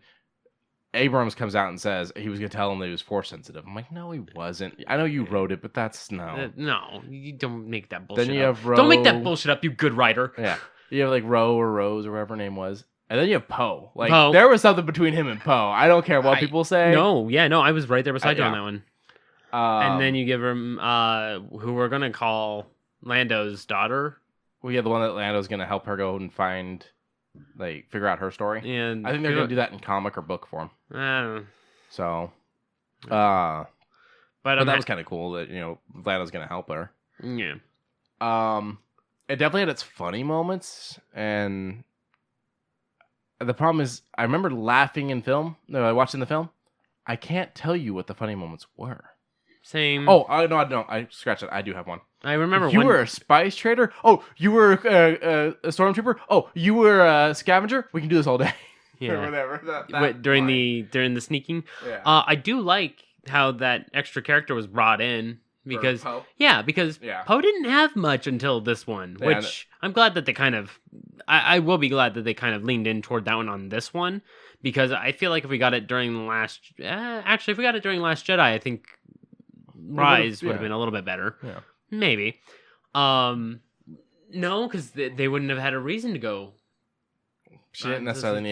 Abrams comes out and says he was going to tell him that he was Force sensitive. I'm like, no, he wasn't. I know you wrote it, but that's no. No, you don't make that bullshit then you up. Have Ro... Don't make that bullshit up, you good writer. Yeah. You have like Ro or Rose or whatever her name was. And then you have Poe. Like, Poe. There was something between him and Poe. I don't care what people say. No, I was right there beside you on that one. And then you give him who we're going to call Lando's daughter. Well, yeah, the one that Lando's going to help her go and figure out her story. And I think they're going to do that in comic or book form. So, but that was kind of cool that, Lando's going to help her. Yeah. It definitely had its funny moments, and the problem is, I remember laughing in film. No, I watched in the film. I can't tell you what the funny moments were. Same. Oh, no, I scratched it. I do have one. I remember you were a spice trader. Oh, you were a stormtrooper. Oh, you were a scavenger. We can do this all day. Yeah. Or whatever. During the sneaking. Yeah. I do like how that extra character was brought in. Because Poe didn't have much until this one, which I'm glad that they kind of I will be glad that they kind of leaned in toward that one on this one, because I feel like if we got it during the last, actually, if we got it during Last Jedi, I think Rise would have been a little bit better. Yeah. Maybe. No, because they wouldn't have had a reason to go. She didn't necessarily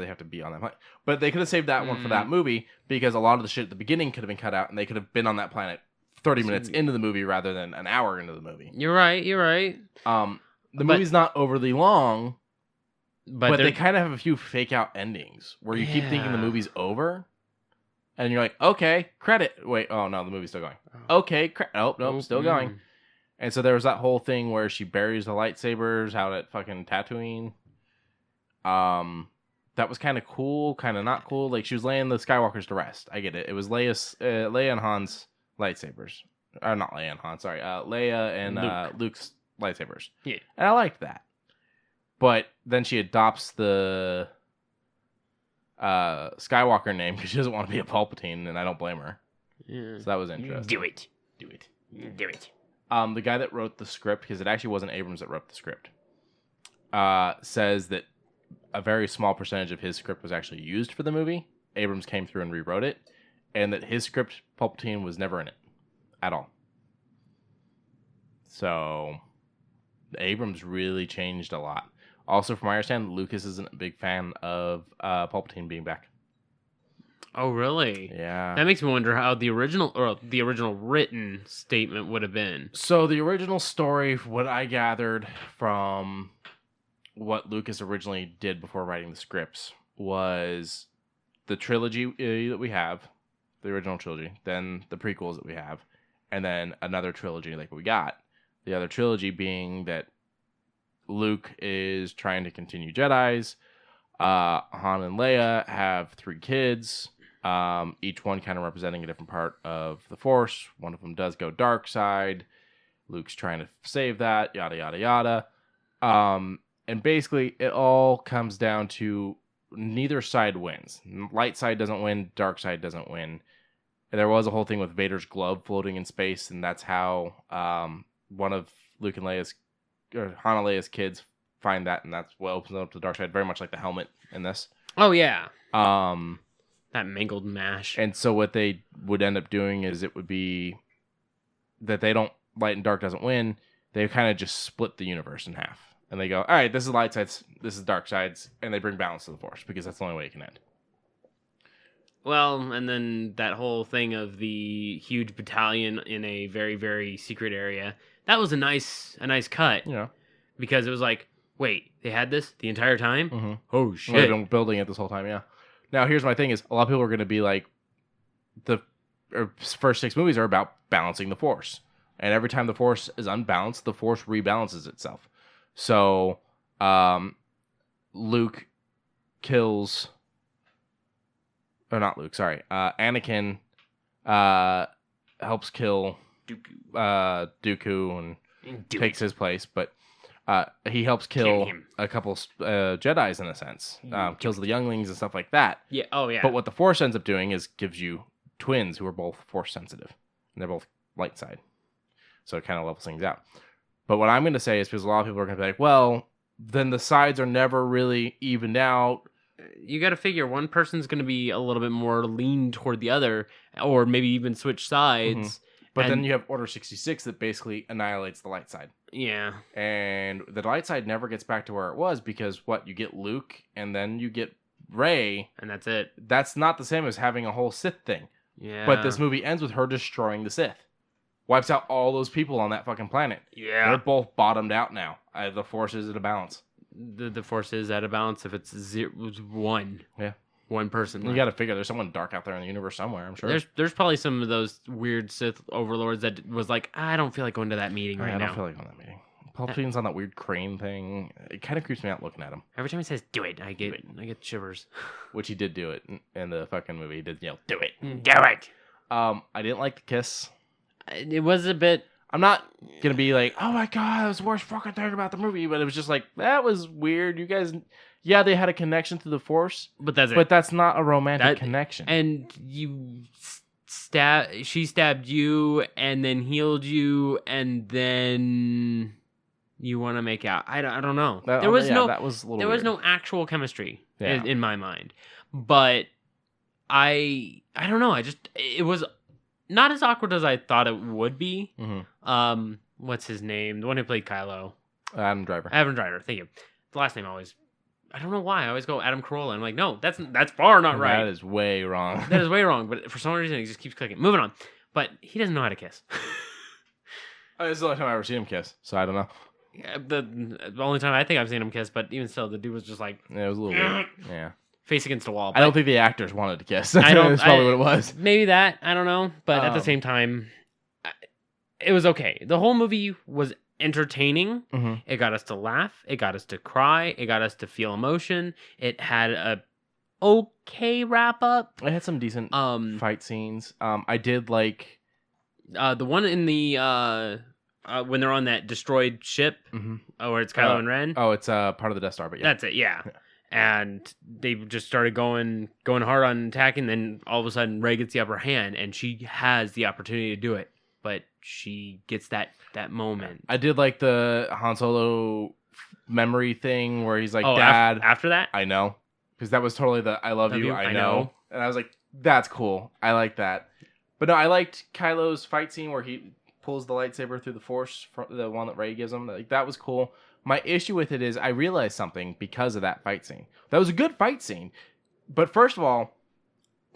have to be on that planet. But they could have saved that one for that movie, because a lot of the shit at the beginning could have been cut out, and they could have been on that planet 30 minutes into the movie rather than an hour into the movie. You're right. The movie's not overly long, but they kind of have a few fake out endings where you keep thinking the movie's over, and you're like, okay, credit. Wait, oh no, the movie's still going. Okay, nope, still going. And so there was that whole thing where she buries the lightsabers out at fucking Tatooine. That was kind of cool, kind of not cool. Like, she was laying the Skywalkers to rest. I get it. It was Leia and Han's lightsabers. Or not Leia and Han, sorry. Leia and Luke's lightsabers. Yeah. And I liked that. But then she adopts the Skywalker name because she doesn't want to be a Palpatine, and I don't blame her. Yeah. So that was interesting. Do it. The guy that wrote the script, because it actually wasn't Abrams that wrote the script, says that a very small percentage of his script was actually used for the movie. Abrams came through and rewrote it, and that his script, Palpatine, was never in it at all. So Abrams really changed a lot. Also, from my understanding, Lucas isn't a big fan of Palpatine being back. Oh, really? Yeah. That makes me wonder how the original written statement would have been. So the original story, what I gathered from what Lucas originally did before writing the scripts, was the trilogy that we have, the original trilogy, then the prequels that we have, and then another trilogy like we got. The other trilogy being that Luke is trying to continue Jedis. Han and Leia have 3 kids, each one kind of representing a different part of the Force. One of them does go dark side. Luke's trying to save that, yada, yada, yada. And basically, it all comes down to neither side wins. Light side doesn't win, dark side doesn't win. And there was a whole thing with Vader's glove floating in space, and that's how one of Luke and Leia's, or Han and Leia's kids find that, and that's what opens up to the dark side, very much like the helmet in this. Oh, yeah. That mangled mash. And so what they would end up doing is it would be that they don't, light and dark doesn't win. They kind of just split the universe in half. And they go, all right, this is light sides, this is dark sides, and they bring balance to the Force, because that's the only way it can end. Well, and then that whole thing of the huge battalion in a very, very secret area, that was a nice cut. Yeah. Because it was like, wait, they had this the entire time? Mm-hmm. Oh, shit. Well, they've been building it this whole time, yeah. Now, here's my thing is, a lot of people are going to be like, the first 6 movies are about balancing the Force. And every time the Force is unbalanced, the Force rebalances itself. So, Luke kills... Or not Luke, sorry. Anakin helps kill Dooku and takes his place, but he helps kill a couple Jedis in a sense. Kills the younglings and stuff like that. Yeah. Oh, yeah. But what the Force ends up doing is gives you twins who are both Force sensitive, and they're both light side. So it kind of levels things out. But what I'm going to say is, because a lot of people are going to be like, well, then the sides are never really evened out. You got to figure one person's going to be a little bit more lean toward the other, or maybe even switch sides. Mm-hmm. But then you have Order 66 that basically annihilates the light side. Yeah. And the light side never gets back to where it was, because you get Luke and then you get Rey. And that's it. That's not the same as having a whole Sith thing. Yeah. But this movie ends with her destroying the Sith. Wipes out all those people on that fucking planet. Yeah. They're both bottomed out now. The Force is at a balance. The Force is at a balance if it's one. Yeah. One person. You got to figure there's someone dark out there in the universe somewhere, I'm sure. There's probably some of those weird Sith overlords that was like, I don't feel like going to that meeting right now. I don't feel like going to that meeting. Palpatine's on that weird crane thing. It kind of creeps me out looking at him. Every time he says, do it, I get shivers. Which he did do it in the fucking movie. He did yell, do it. Do it. I didn't like the kiss. It was a bit... I'm not going to be like, oh my god, that was the worst fucking thing about the movie. But it was just like, that was weird. You guys... Yeah, they had a connection to the Force. But that's it. But that's not a romantic connection. And she stabbed you and then healed you and then... you want to make out. I don't know. That There was that was a little there was weird. no actual chemistry Yeah. in my mind. But I don't know. It was not as awkward as I thought it would be. Mm-hmm. What's his name? The one who played Kylo. Adam Driver. Adam Driver. Thank you. The last name always. I don't know why I always go Adam Carolla. I'm like, no, that's far not right. That is way wrong. That is way wrong. But for some reason, he just keeps clicking. Moving on. But he doesn't know how to kiss. This is the only time I've ever seen him kiss, so I don't know. Yeah, the only time I think I've seen him kiss, but even still, the dude was just like Yeah, it was a little weird. Yeah. face against the wall. I don't think the actors wanted to kiss. I don't. That's probably what it was. Maybe that. I don't know. But at the same time, it was okay. The whole movie was entertaining. Mm-hmm. It got us to laugh. It got us to cry. It got us to feel emotion. It had a okay wrap up. It had some decent fight scenes. I did like the one in the when they're on that destroyed ship, where it's Kylo and Ren. Oh, it's part of the Death Star, but yeah. That's it, yeah. And they just started going hard on attacking, then all of a sudden Rey gets the upper hand, and she has the opportunity to do it, but she gets that moment. I did like the Han Solo memory thing where he's like, Dad. After that? I know. Because that was totally the I love you, I know. And I was like, that's cool. I like that. But no, I liked Kylo's fight scene where he pulls the lightsaber through the Force, the one that Rey gives him. Like, that was cool. My issue with it is I realized something because of that fight scene. That was a good fight scene. But first of all,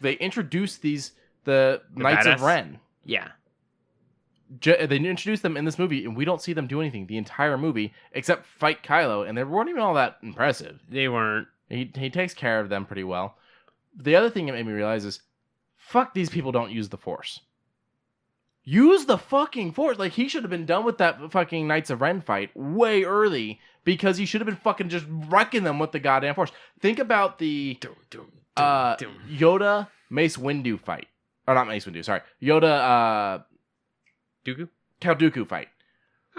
they introduced the Knights of Ren. Yeah. They introduced them in this movie, and we don't see them do anything the entire movie except fight Kylo, and they weren't even all that impressive. They weren't. He takes care of them pretty well. The other thing that made me realize is, fuck, these people don't use the Force. Use the fucking Force. Like, he should have been done with that fucking Knights of Ren fight way early, because he should have been fucking just wrecking them with the goddamn Force. Think about the Yoda Mace Windu fight. Or not Mace Windu, sorry. Yoda Dooku? Count Dooku fight.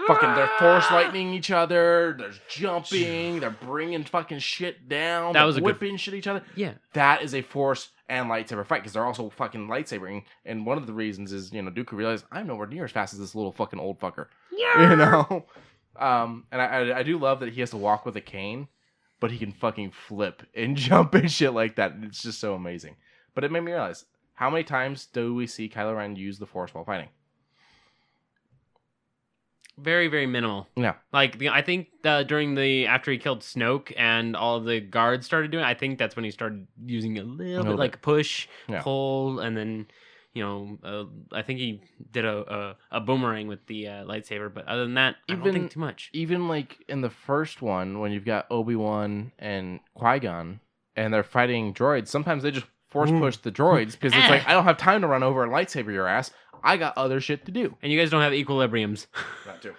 Fucking, they're Force lightning each other. There's jumping. They're bringing fucking shit down. That was a whipping shit each other. Yeah. That is a Force and lightsaber fight, because they're also fucking lightsabering. And one of the reasons is, Dooku realized, I'm nowhere near as fast as this little fucking old fucker. Yeah. And I do love that he has to walk with a cane, but he can fucking flip and jump and shit like that. And it's just so amazing. But it made me realize, how many times do we see Kylo Ren use the Force while fighting? Very, very minimal. Yeah. Like, I think during after he killed Snoke and all of the guards started doing it, I think that's when he started using a little bit, like push, pull, and then, I think he did a boomerang with the lightsaber. But other than that, I don't think too much. Even like in the first one, when you've got Obi-Wan and Qui-Gon, and they're fighting droids, sometimes they just force push the droids, because it's like, I don't have time to run over and lightsaber your ass. I got other shit to do. And you guys don't have equilibriums. That too.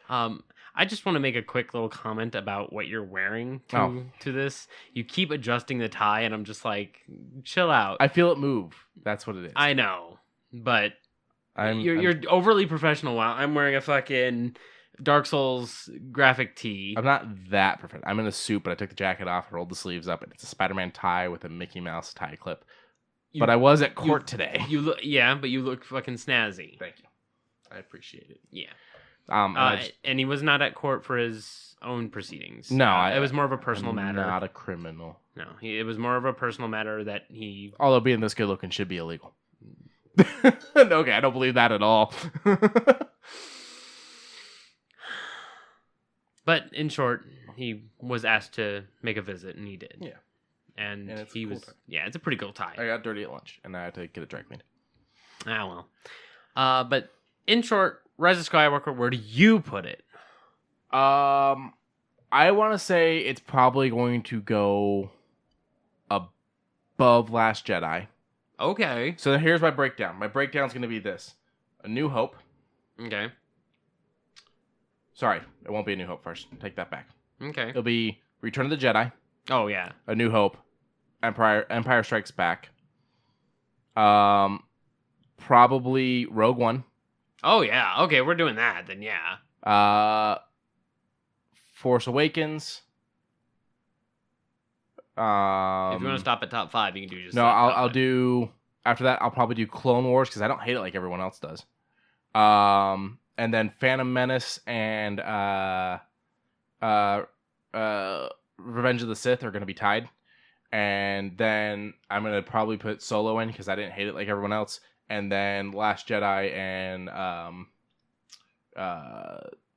I just want to make a quick little comment about what you're wearing to this. You keep adjusting the tie, and I'm just like, chill out. I feel it move. That's what it is. I know, but you're overly professional. While I'm wearing a fucking Dark Souls graphic tee. I'm not that professional. I'm in a suit, but I took the jacket off, rolled the sleeves up, and it's a Spider-Man tie with a Mickey Mouse tie clip. But I was at court today. But you look fucking snazzy. Thank you. I appreciate it. Yeah. And he was not at court for his own proceedings. No, it was more of a personal matter. Not a criminal. No, it was more of a personal matter that he. Although being this good looking should be illegal. Okay, I don't believe that at all. But in short, he was asked to make a visit, and he did. Yeah. And it's he was. Tie. Yeah, it's a pretty cool tie. I got dirty at lunch, and I had to get it dry cleaned. Ah, well. But in short, Rise of Skywalker, where do you put it? I want to say it's probably going to go above Last Jedi. Okay. So here's my breakdown. My breakdown's going to be this. A New Hope. Okay. Sorry, it won't be A New Hope first. Take that back. Okay. It'll be Return of the Jedi. Oh, yeah. A New Hope. Empire Strikes Back. Probably Rogue One. Oh, yeah. Okay, we're doing that, then yeah. Force Awakens. If you want to stop at top 5, you can do just. No, I'll do. After that, I'll probably do Clone Wars, because I don't hate it like everyone else does. And then Phantom Menace and Revenge of the Sith are going to be tied. And then I'm going to probably put Solo in because I didn't hate it like everyone else. And then Last Jedi and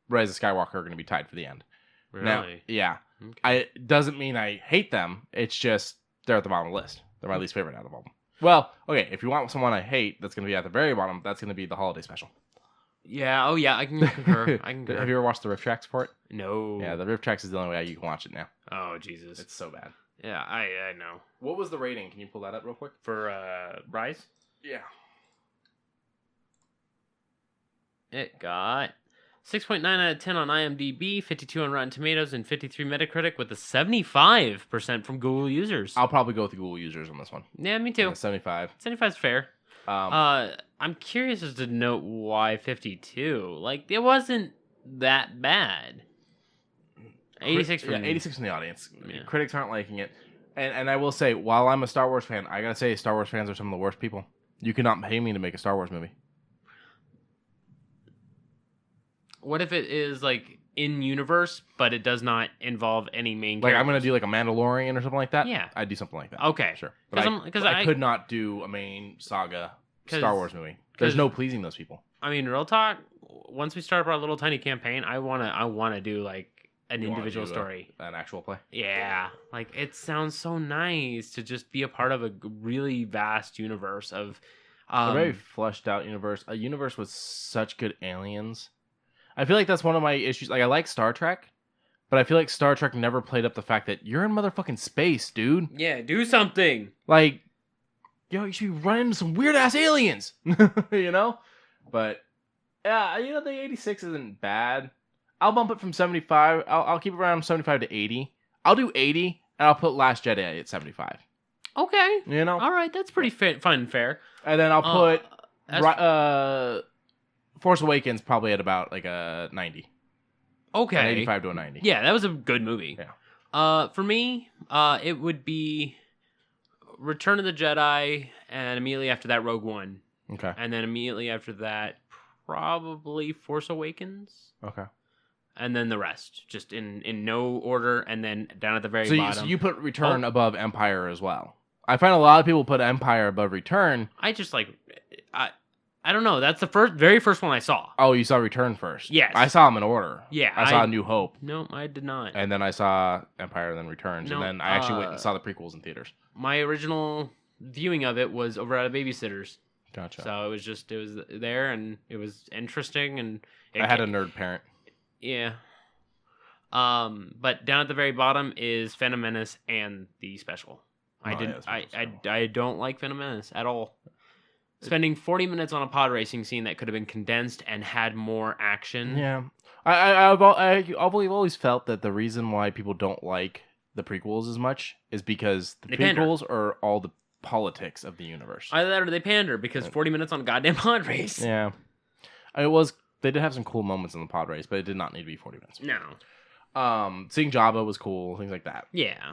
Rise of Skywalker are going to be tied for the end. Really? Now, yeah. Okay. It doesn't mean I hate them. It's just they're at the bottom of the list. They're my least favorite out of all of them. Well, okay, if you want someone I hate that's going to be at the very bottom, that's going to be the holiday special. Yeah. Oh, yeah. I can concur. I can concur. Have you ever watched the riff tracks for it? No. Yeah, the riff tracks is the only way you can watch it now. Oh, Jesus. It's so bad. Yeah, I know. What was the rating? Can you pull that up real quick? For Rise? Yeah. It got 6.9 out of 10 on IMDb, 52 on Rotten Tomatoes, and 53 Metacritic with a 75% from Google users. I'll probably go with the Google users on this one. Yeah, me too. Yeah, 75. 75's fair. I'm curious as to note why 52. Like, it wasn't that bad. 86 from... Yeah, 86 from the audience. Yeah. Critics aren't liking it. And I will say, while I'm a Star Wars fan, I gotta say Star Wars fans are some of the worst people. You cannot pay me to make a Star Wars movie. What if it is, like, in-universe, but it does not involve any main Like, characters? I'm gonna do, like, a Mandalorian or something like that? Yeah. I'd do something like that. Okay. Sure. But I could not do a main saga Star Wars movie. There's no pleasing those people. I mean, real talk, once we start up our little tiny campaign, I wanna do, like, an individual story. An actual play? Yeah. Like, it sounds so nice to just be a part of a really vast universe of... a very fleshed out universe. A universe with such good aliens. I feel like that's one of my issues. Like, I like Star Trek, but I feel like Star Trek never played up the fact that you're in motherfucking space, dude. Yeah, do something. Like, yo, you should be running into some weird ass aliens, you know? But yeah, you know, the 86 isn't bad. I'll bump it from 75. I'll keep it around 75 to 80. I'll do 80, and I'll put Last Jedi at 75. Okay. You know? All right, that's pretty fun and fair. And then I'll put Force Awakens probably at about like a 90. Okay. An 85 to a 90. Yeah, that was a good movie. Yeah. For me, it would be Return of the Jedi, and immediately after that, Rogue One. Okay. And then immediately after that, probably Force Awakens. Okay. And then the rest, just in no order, and then down at the very bottom. So you put Return above Empire as well. I find a lot of people put Empire above Return. I just like, I don't know. That's the very first one I saw. Oh, you saw Return first? Yes. I saw them in order. Yeah. I saw New Hope. No, I did not. And then I saw Empire, and then Returns, and then I actually went and saw the prequels in theaters. My original viewing of it was over at a babysitter's. Gotcha. So it was there, and it was interesting, and I had a nerd parent. Yeah. But down at the very bottom is Phantom Menace and the special. I don't like Phantom Menace at all. Spending 40 minutes on a pod racing scene that could have been condensed and had more action. Yeah. I've always felt that the reason why people don't like the prequels as much is because the prequels are all the politics of the universe. Either that or they pander because 40 minutes on a goddamn pod race. Yeah. They did have some cool moments in the pod race, but it did not need to be 40 minutes. No. Seeing Jabba was cool, things like that. Yeah.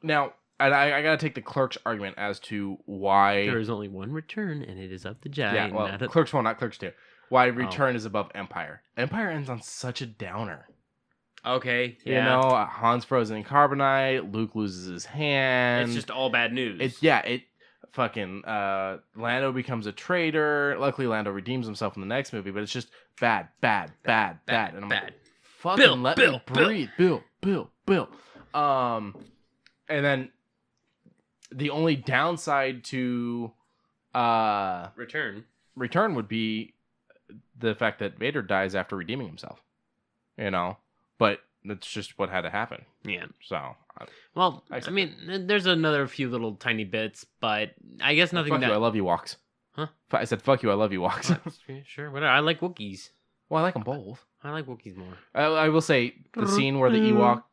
Now, I gotta take the Clerks argument as to why... There is only one Return, and it is of the Jedi. Yeah, well, Clerks 1, not Clerks 2. Why Return is above Empire. Empire ends on such a downer. Okay, yeah. You know, Han's frozen in carbonite, Luke loses his hand. It's just all bad news. Fucking Lando becomes a traitor. Luckily, Lando redeems himself in the next movie, but it's just bad. And I'm like, fucking let me breathe. Bill. And then the only downside to Return would be the fact that Vader dies after redeeming himself. You know, but that's just what had to happen. Yeah. So. Well, I mean, there's another few little tiny bits, but I guess nothing. Fuck you, I love you, walks. Huh? I said, fuck you, I love you, walks. Sure, whatever. I like Wookiees. Well, I like them both. I like Wookiees more. I will say the scene where the Ewok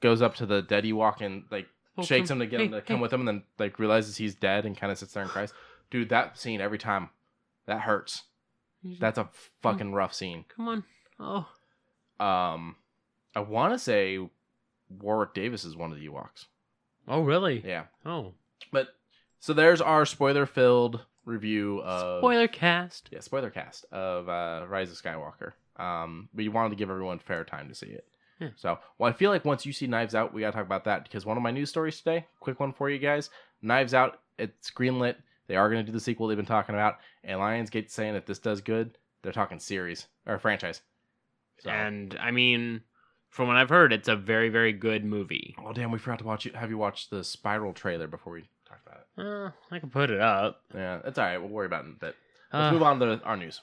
goes up to the dead Ewok and like shakes him to get him to come with him, and then like realizes he's dead and kind of sits there and cries. Dude, that scene every time, that hurts. That's a fucking rough scene. Come on. Oh. I want to say Warwick Davis is one of the Ewoks. Oh, really? Yeah. Oh. But So there's our spoiler-filled review of Spoiler cast. Yeah, spoiler cast of Rise of Skywalker. But you wanted to give everyone fair time to see it. Yeah. So, I feel like once you see Knives Out, we gotta talk about that because one of my news stories today, quick one for you guys. Knives Out, it's greenlit. They are gonna do the sequel they've been talking about, and Lionsgate's saying if this does good, they're talking series or franchise. So. And I mean, from what I've heard, it's a very, very good movie. Oh damn, we forgot to watch it. Have you watched the Spiral trailer before we talk about it? I can put it up. Yeah, it's all right. We'll worry about it in a bit. Let's move on to our news.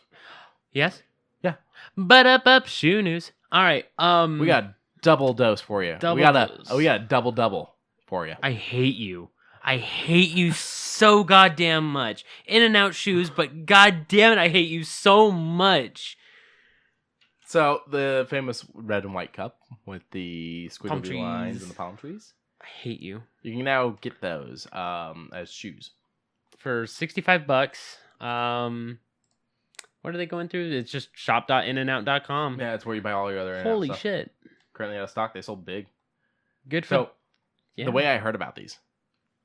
Yes. Yeah. But up shoe news. All right. We got a double dose for you. We got a double for you. I hate you. I hate you so goddamn much. In-N-Out shoes, but goddamn it, I hate you so much. So the famous red and white cup with the Palm squiggly lines and the palm trees. I hate you. You can now get those as shoes for $65. What are they going through? It's just shop.inandout.com. Yeah, it's where you buy all your other In-N-Out Holy stuff. shit. Currently out of stock. They sold big. Good for So the way I heard about these,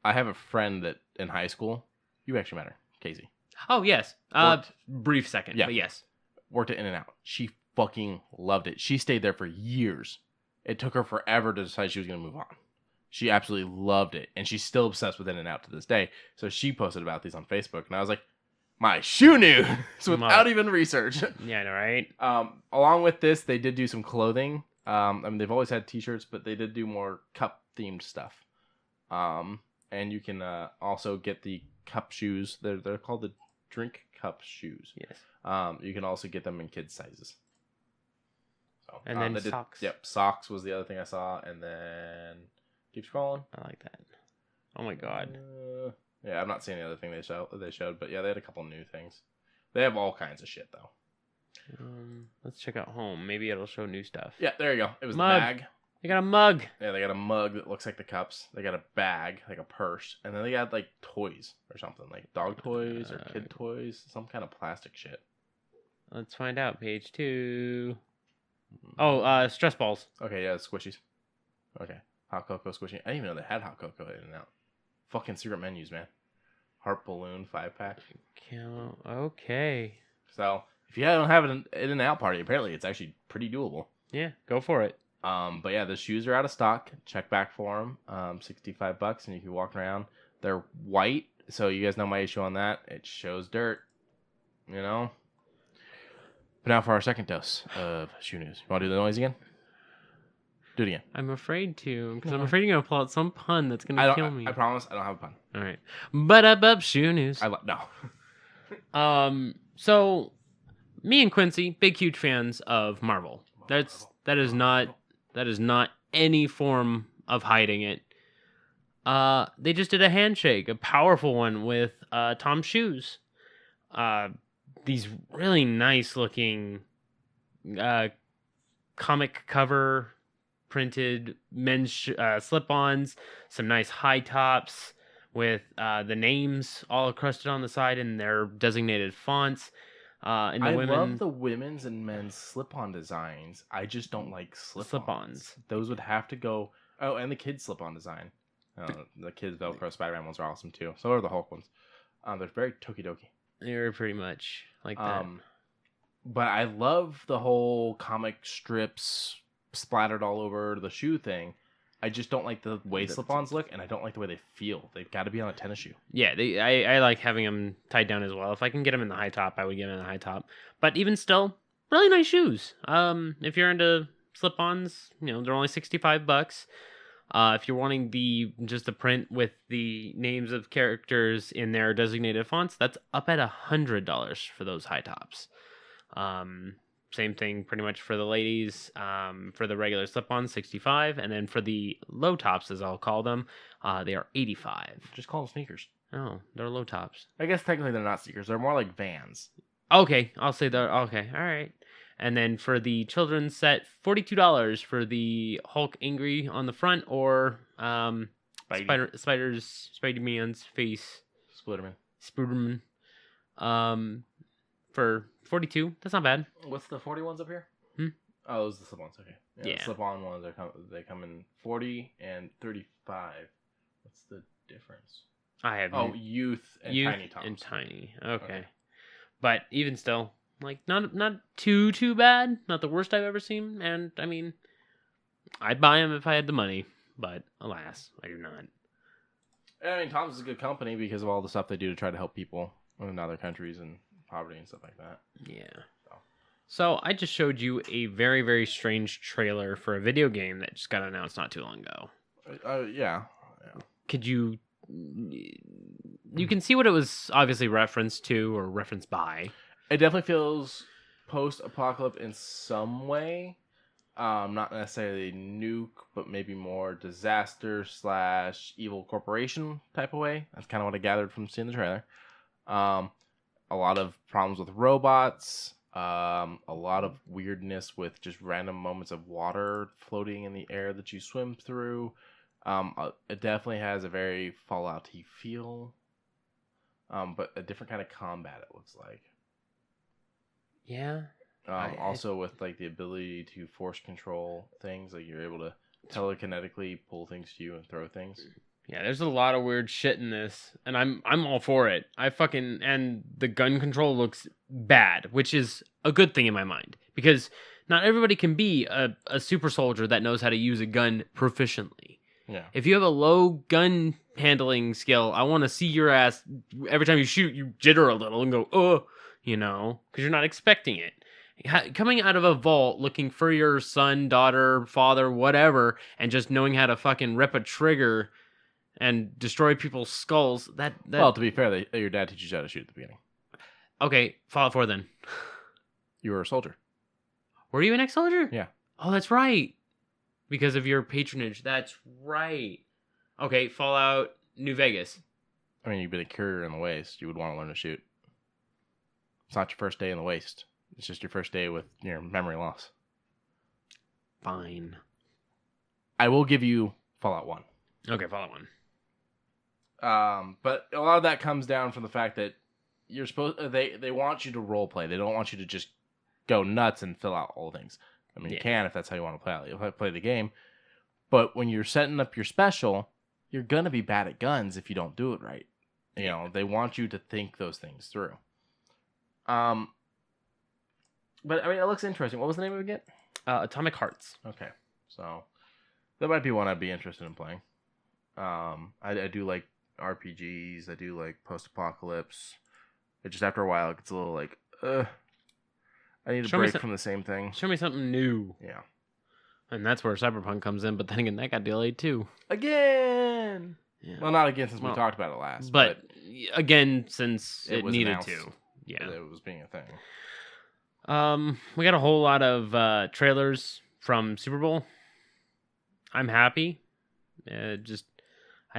I have a friend that in high school, you actually met her, Casey. Oh, yes. Brief second, but yes. Worked at In-N-Out. She fucking loved it. She stayed there for years. It took her forever to decide she was going to move on. She absolutely loved it, and she's still obsessed with In-N-Out to this day. So she posted about these on Facebook, and I was like, my shoe news without even research. Yeah, I know, right? Along with this, they did do some clothing. I mean, they've always had t-shirts, but they did do more cup-themed stuff. And you can also get the cup shoes. They're called the drink cup shoes. Yes. You can also get them in kids' sizes. So, and then socks. Yep, socks was the other thing I saw, and then keep scrolling. I like that. Oh my god. Yeah, I'm not seeing the other thing they showed, but yeah, they had a couple new things. They have all kinds of shit though. Let's check out home. Maybe it'll show new stuff. Yeah, there you go. It was mug. the bag. They got a mug. Yeah, they got a mug that looks like the cups. They got a bag, like a purse, and then they got like toys or something, like dog toys or kid toys, some kind of plastic shit. Let's find out. Page 2. Oh, stress balls. Okay, yeah, squishies. Okay, hot cocoa squishy. I didn't even know they had hot cocoa in and out. Fucking secret menus, man. Heart balloon 5-pack. Okay. So if you don't have an In-N-Out party, apparently it's actually pretty doable. Yeah, go for it. But yeah, the shoes are out of stock. Check back for them. $65, and you can walk around. They're white, so you guys know my issue on that. It shows dirt, you know. But now for our second dose of shoe news. You want to do the noise again? Do it again. I'm afraid to, because I'm afraid you're going to pull out some pun that's going to kill me. I promise I don't have a pun. All right. But up shoe news. No. So me and Quincy, big huge fans of Marvel. That is not any form of hiding it. They just did a handshake, a powerful one with Tom's shoes. These really nice looking comic cover printed men's slip-ons, some nice high tops with the names all encrusted on the side in their designated fonts. And I love the women's and men's slip-on designs. I just don't like slip-ons. Those would have to go. Oh, and the kids' slip-on design. The kids' Velcro Spider-Man ones are awesome too. So are the Hulk ones. They're very toki-doki. They're pretty much like that. But I love the whole comic strips splattered all over the shoe thing. I just don't like the way slip-ons look, and I don't like the way they feel. They've got to be on a tennis shoe. Yeah, I like having them tied down as well. If I can get them in the high top, I would get them in the high top. But even still, really nice shoes. If you're into slip-ons, they're only $65. If you're wanting just the print with the names of characters in their designated fonts, that's up at $100 for those high tops. Same thing pretty much for the ladies. For the regular slip-ons, $65, and then for the low tops, as I'll call them, they are $85. Just call them sneakers. Oh, they're low tops. I guess technically they're not sneakers. They're more like Vans. Okay, I'll say that. Okay, all right. And then for the children's set, $42 for the Hulk Angry on the front, or Spider-Man's face. Spooderman. For $42. That's not bad. What's the 40 ones up here? Oh, those are the slip-ons. Okay. Yeah. The slip-on ones they come in 40 and 35. What's the difference? I have Oh, Youth and Youth Tiny Toms. and Tiny. Okay. But even still, like not too bad. Not the worst I've ever seen. And I mean, I'd buy them if I had the money. But alas, I do not. I mean, Tom's is a good company because of all the stuff they do to try to help people in other countries and poverty and stuff like that. Yeah. So I just showed you a very, very strange trailer for a video game that just got announced not too long ago. Yeah. Could you... You can see what it was obviously referenced to or referenced by. It definitely feels post-apocalypse in some way. Not necessarily nuke, but maybe more disaster / evil corporation type of way. That's kind of what I gathered from seeing the trailer. A lot of problems with robots. A lot of weirdness with just random moments of water floating in the air that you swim through. It definitely has a very Fallout-y feel. But a different kind of combat, it looks like. Yeah. Also with like the ability to force control things, like you're able to telekinetically pull things to you and throw things. Yeah, there's a lot of weird shit in this, and I'm all for it. And the gun control looks bad, which is a good thing in my mind, because not everybody can be a super soldier that knows how to use a gun proficiently. Yeah. If you have a low gun handling skill, I want to see your ass every time you shoot, you jitter a little and go, oh, because you're not expecting it. Coming out of a vault looking for your son, daughter, father, whatever, and just knowing how to fucking rip a trigger and destroy people's skulls, that... Well, to be fair, your dad teaches you how to shoot at the beginning. Okay, Fallout 4 then. You were a soldier. Were you an ex-soldier? Yeah. Oh, that's right. Because of your patronage. That's right. Okay, Fallout New Vegas. I mean, you've been a courier in the waste. You would want to learn to shoot. It's not your first day in the waste. It's just your first day with your memory loss. Fine. I will give you Fallout 1. Okay, Fallout 1. But a lot of that comes down from the fact that you're supposed they want you to role play. They don't want you to just go nuts and fill out all the things. I mean, you can if that's how you want to play it. You'll play the game. But when you're setting up your special, you're going to be bad at guns if you don't do it right. They want you to think those things through. But I mean, it looks interesting. What was the name of it again? Atomic Hearts. Okay. So that might be one I'd be interested in playing. I do like RPGs. I do like post-apocalypse. It just after a while it gets a little like, I need a break from the same thing. Show me something new. Yeah. And that's where Cyberpunk comes in, but then again, that got delayed too. Again! Yeah. Well, not again since we talked about it last. But again, since it was needed to. Yeah. It was being a thing. We got a whole lot of trailers from Super Bowl. I'm happy. I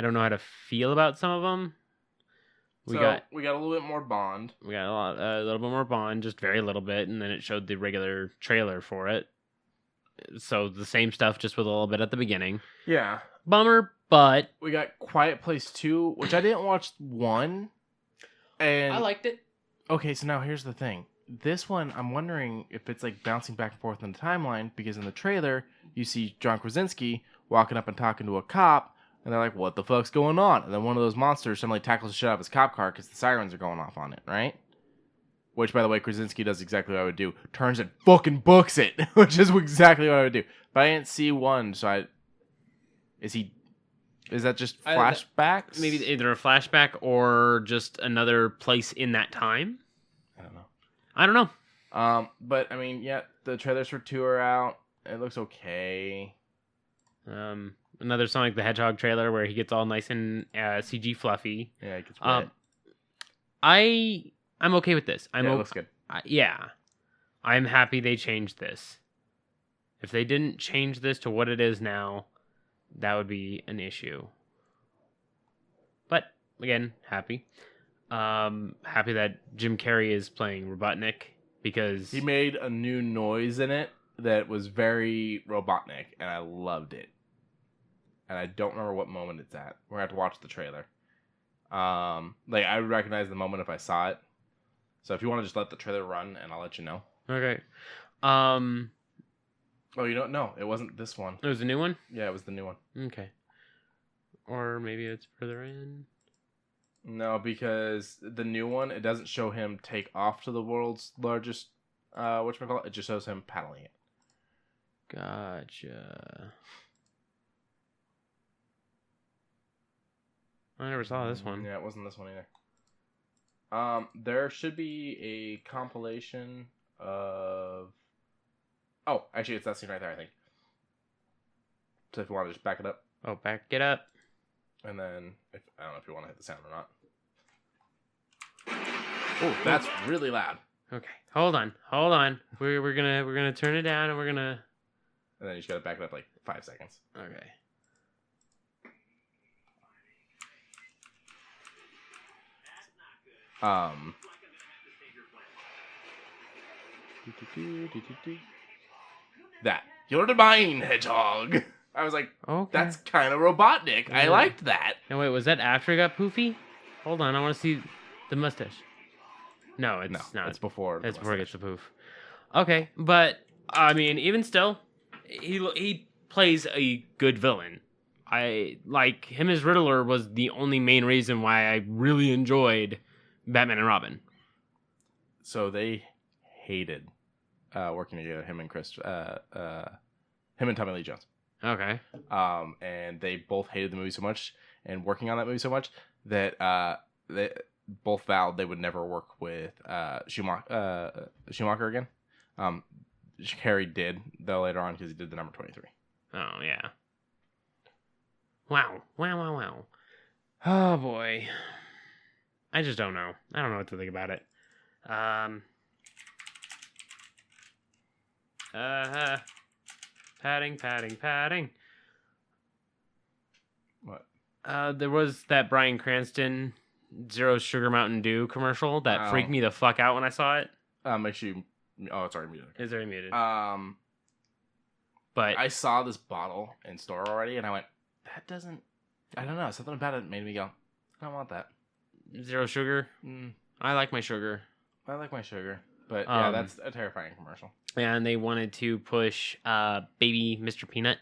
don't know how to feel about some of them. We got a little bit more Bond. We got a little bit more Bond, just very little bit, and then it showed the regular trailer for it. So the same stuff, just with a little bit at the beginning. Yeah. Bummer, but we got Quiet Place 2, which I didn't watch 1. And I liked it. Okay, so now here's the thing. This one, I'm wondering if it's like bouncing back and forth in the timeline, because in the trailer, you see John Krasinski walking up and talking to a cop, and they're like, what the fuck's going on? And then one of those monsters suddenly tackles the shit out of his cop car because the sirens are going off on it, right? Which, by the way, Krasinski does exactly what I would do. Turns and fucking books it, which is exactly what I would do. But I didn't see one, so is that just flashbacks? Maybe either a flashback or just another place in that time? I don't know. But, I mean, yeah, the trailers for 2 are out. It looks okay. Another Sonic the Hedgehog trailer where he gets all nice and CG fluffy. Yeah, it gets wet. I'm okay with this. It looks good. Yeah. I'm happy they changed this. If they didn't change this to what it is now, that would be an issue. But, again, happy. Happy that Jim Carrey is playing Robotnik, because he made a new noise in it that was very Robotnik, and I loved it. And I don't remember what moment it's at. We're gonna have to watch the trailer. I would recognize the moment if I saw it. So if you want to just let the trailer run, and I'll let you know. Okay. Oh, you don't know. It wasn't this one. It was a new one? Yeah, it was the new one. Okay. Or maybe it's further in. No, because the new one, it doesn't show him take off to the world's largest, whatchamacallit, it just shows him paddling it. Gotcha. I never saw this one. Yeah, it wasn't this one either. There should be a compilation of... Oh, actually, it's that scene right there, I think. So if you want to just back it up. Oh, back it up. And then, I don't know if you want to hit the sound or not. Oh, that's really loud. Okay, hold on. We're gonna turn it down, and we're gonna. And then you just gotta back it up like 5 seconds. Okay. That. You're the mine, hedgehog. I was like, Okay. that's kind of Robotnik. I liked that. And wait, was that after he got poofy? Hold on, I want to see the mustache. No, it's not. It's before. It's before he gets the poof. Okay, but I mean, even still, he plays a good villain. I like him as Riddler was the only main reason why I really enjoyed Batman and Robin. So they hated working together. Him and him and Tommy Lee Jones. Okay. And they both hated the movie so much and working on that movie so much that they both vowed they would never work with Schumacher again. Harry did, though, later on because he did the number 23. Oh, yeah. Wow. Oh, boy. I just don't know. I don't know what to think about it. Padding. What? There was that Bryan Cranston Zero Sugar Mountain Dew commercial that freaked me the fuck out when I saw it. Make sure you... Oh, it's already muted. It's already muted. But I saw this bottle in store already, and I went, that doesn't... I don't know. Something about it made me go, I don't want that. Zero sugar? I like my sugar. I like my sugar. But, yeah, that's a terrifying commercial. And they wanted to push baby Mr. Peanut,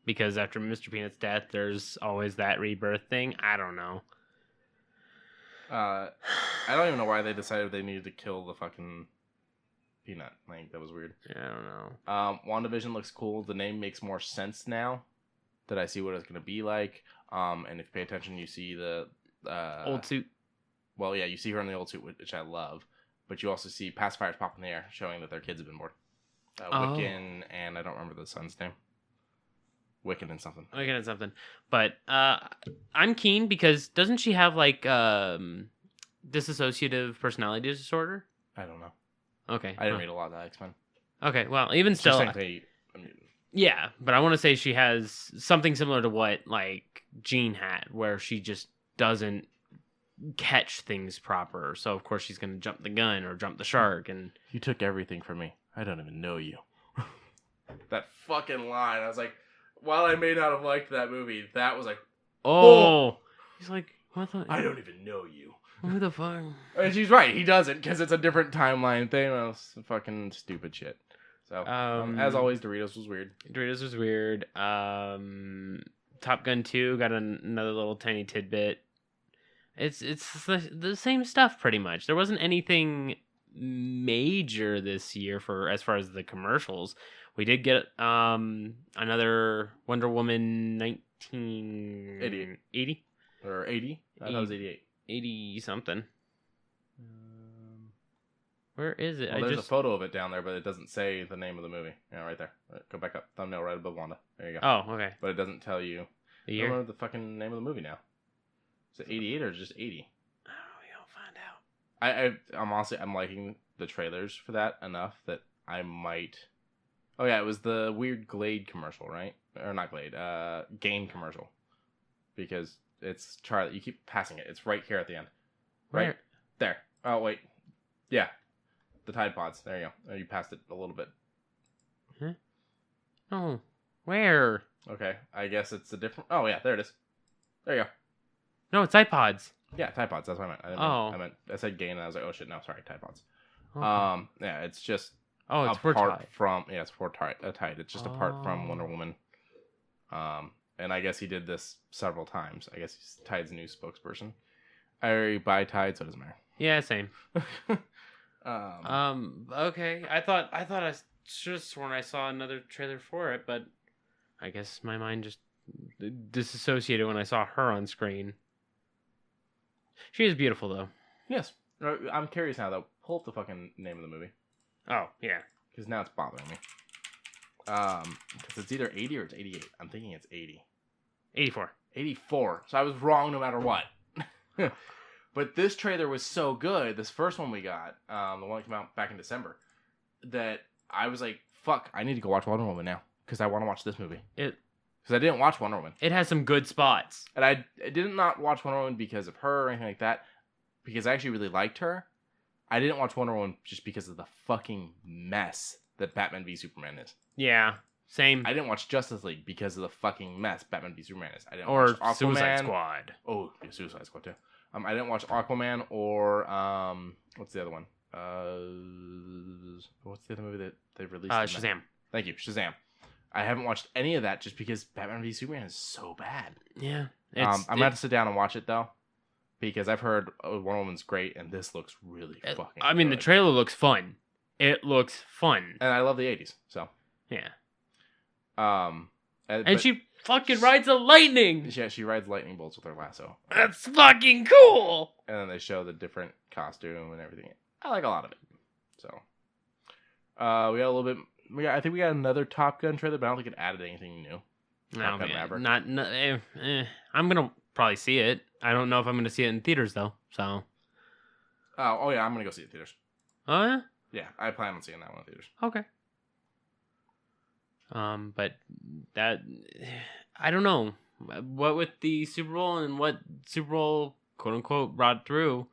because after Mr. Peanut's death, there's always that rebirth thing. I don't know. I don't even know why they decided they needed to kill the fucking Peanut. Like, that was weird. Yeah, I don't know. WandaVision looks cool. The name makes more sense now that I see what it's going to be like. And if you pay attention, you see the... old suit. Well, yeah, you see her in the old suit, which I love. But you also see pacifiers pop in the air, showing that their kids have been born. Wiccan, and I don't remember the son's name. Wiccan and something. But I'm keen because doesn't she have like dissociative personality disorder? I don't know. Okay. I didn't read a lot of that X-Men. Okay, well, even still... Yeah, but I want to say she has something similar to what like Jean had, where she just doesn't catch things proper. So of course she's going to jump the gun or jump the shark. And you took everything from me. I don't even know you. That fucking line. I was like, while I may not have liked that movie, that was like, oh. He's like, what the? I don't even know you. Who the fuck? And she's right. He doesn't, because it's a different timeline thing. Well, it's fucking stupid shit. So, as always, Doritos was weird. Top Gun 2 got another little tiny tidbit. It's the same stuff pretty much. There wasn't anything major this year for as far as the commercials. We did get another Wonder Woman 1980 or 80. I thought it was 88. 80 something. Where is it? Well, there's a photo of it down there, but it doesn't say the name of the movie. Yeah, right there. Go back up. Thumbnail right above Wanda. There you go. Oh, okay. But it doesn't tell you the year. I don't remember the fucking name of the movie now. Is it 88 or just 80? I don't know. You'll find out. I'm honestly liking the trailers for that enough that I might. Oh yeah, it was the weird Glade commercial, right? Or not Glade, Gain commercial. Because it's Charlie. You keep passing it. It's right here at the end. Right Where? there. Oh wait, yeah, the Tide Pods. There you go. Oh, you passed it a little bit. Huh? Oh, where? Okay, I guess it's a different. Oh yeah, there it is. There you go. No, it's iPods. Yeah, Tide Pods. That's what I meant. I said Gain, and I was like, oh shit, no, sorry, Tide Pods. Okay. Yeah, it's just. Oh, it's for Tide. It's for Tide. It's just apart from Wonder Woman. And I guess he did this several times. I guess he's Tide's new spokesperson. I already buy Tide, so it doesn't matter. Yeah, same. Okay. I thought I should have sworn I saw another trailer for it, but I guess my mind just disassociated when I saw her on screen. She is beautiful, though. Yes. I'm curious now, though. Pull up the fucking name of the movie. Oh, yeah. Because now it's bothering me. Because it's either 80 or it's 88. I'm thinking it's 80. 84. 84. So I was wrong no matter what. But this trailer was so good, this first one we got, the one that came out back in December, that I was like, fuck, I need to go watch Wonder Woman now. Because I want to watch this movie. Because I didn't watch Wonder Woman. It has some good spots. And I did not watch Wonder Woman because of her or anything like that. Because I actually really liked her. I didn't watch Wonder Woman just because of the fucking mess that Batman v Superman is. Yeah, same. I didn't watch Justice League because of the fucking mess Batman v Superman is. I didn't or watch Aquaman. Suicide Squad. Oh, yeah, Suicide Squad too. I didn't watch Aquaman or what's the other one? What's the other movie that they released? Shazam. Thank you, Shazam. I haven't watched any of that just because Batman v Superman is so bad. Yeah. I'm gonna have to sit down and watch it though, because I've heard Wonder Woman's great and this looks really fucking. I mean, good. the trailer looks fun. It looks fun, and I love the '80s. So yeah. And she fucking rides a lightning. Yeah, she rides lightning bolts with her lasso. That's fucking cool. And then they show the different costume and everything. I like a lot of it. So, we got a little bit. I think we got another Top Gun trailer, but I don't think it added anything new. No, I'm gonna probably see it. I don't know if I'm gonna see it in theaters though. So. Oh yeah, I'm gonna go see it in theaters. Oh yeah. Yeah, I plan on seeing that one in theaters. Okay. But that I don't know what with the Super Bowl and what Super Bowl quote unquote brought through.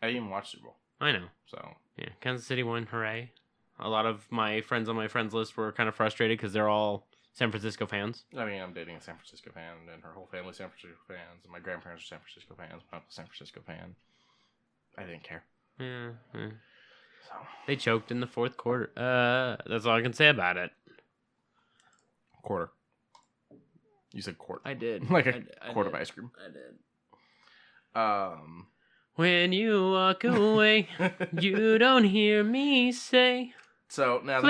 I didn't even watch Super Bowl. I know. So yeah, Kansas City won, hooray! A lot of my friends on my friends list were kind of frustrated because they're all San Francisco fans. I mean, I'm dating a San Francisco fan, and her whole family's San Francisco fans, and my grandparents are San Francisco fans. My uncle's San Francisco fan. I didn't care. Yeah. So they choked in the fourth quarter. That's all I can say about it. Quarter. You said quart. I did. Like a quart of ice cream. I did. When you walk away, you don't hear me say. So now please. the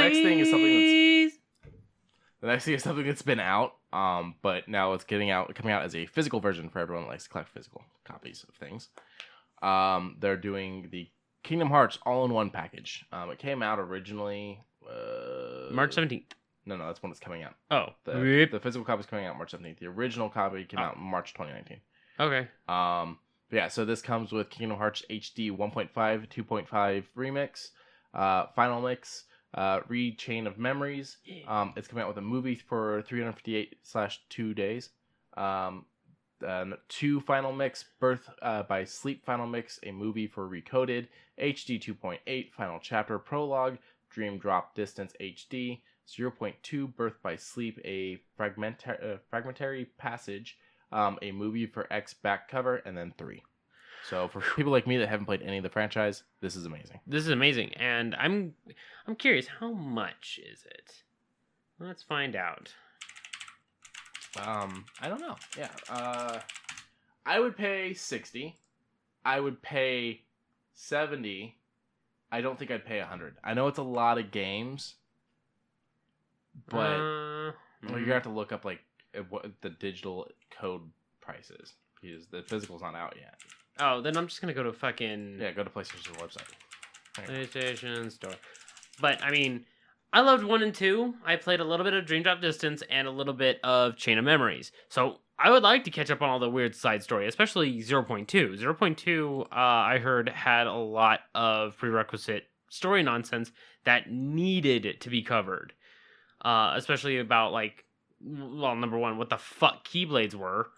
next thing is something that's been out. But now it's coming out as a physical version for everyone that likes to collect physical copies of things. They're doing the Kingdom Hearts all-in-one package. It came out originally March 17th. No, that's when it's coming out. Oh. The physical copy is coming out March 17th. The original copy came out March 2019. Okay. Yeah, so this comes with Kingdom Hearts HD 1.5, 2.5 remix, final mix, Chain of Memories. It's coming out with a movie for 358/2 days. 2 final mix, Birth by Sleep final mix, a movie for Recoded, HD 2.8 final chapter prologue, Dream Drop Distance HD, 0.2 Birth by Sleep, a fragmentary passage, a movie for X back cover, and then 3. So for people like me that haven't played any of the franchise, this is amazing. This is amazing, and I'm curious, how much is it? Let's find out. I don't know. Yeah. I would pay 60. I would pay 70. I don't think I'd pay 100. I know it's a lot of games, but you're gonna have to look up like what the digital code price is because the physical's not out yet. Oh, then I'm just gonna go to fucking go to PlayStation's website. PlayStation Store. But I mean, I loved 1 and 2. I played a little bit of Dream Drop Distance and a little bit of Chain of Memories. So I would like to catch up on all the weird side story, especially 0.2. 0.2, I heard, had a lot of prerequisite story nonsense that needed to be covered. Especially about, like, well, number one, what the fuck Keyblades were.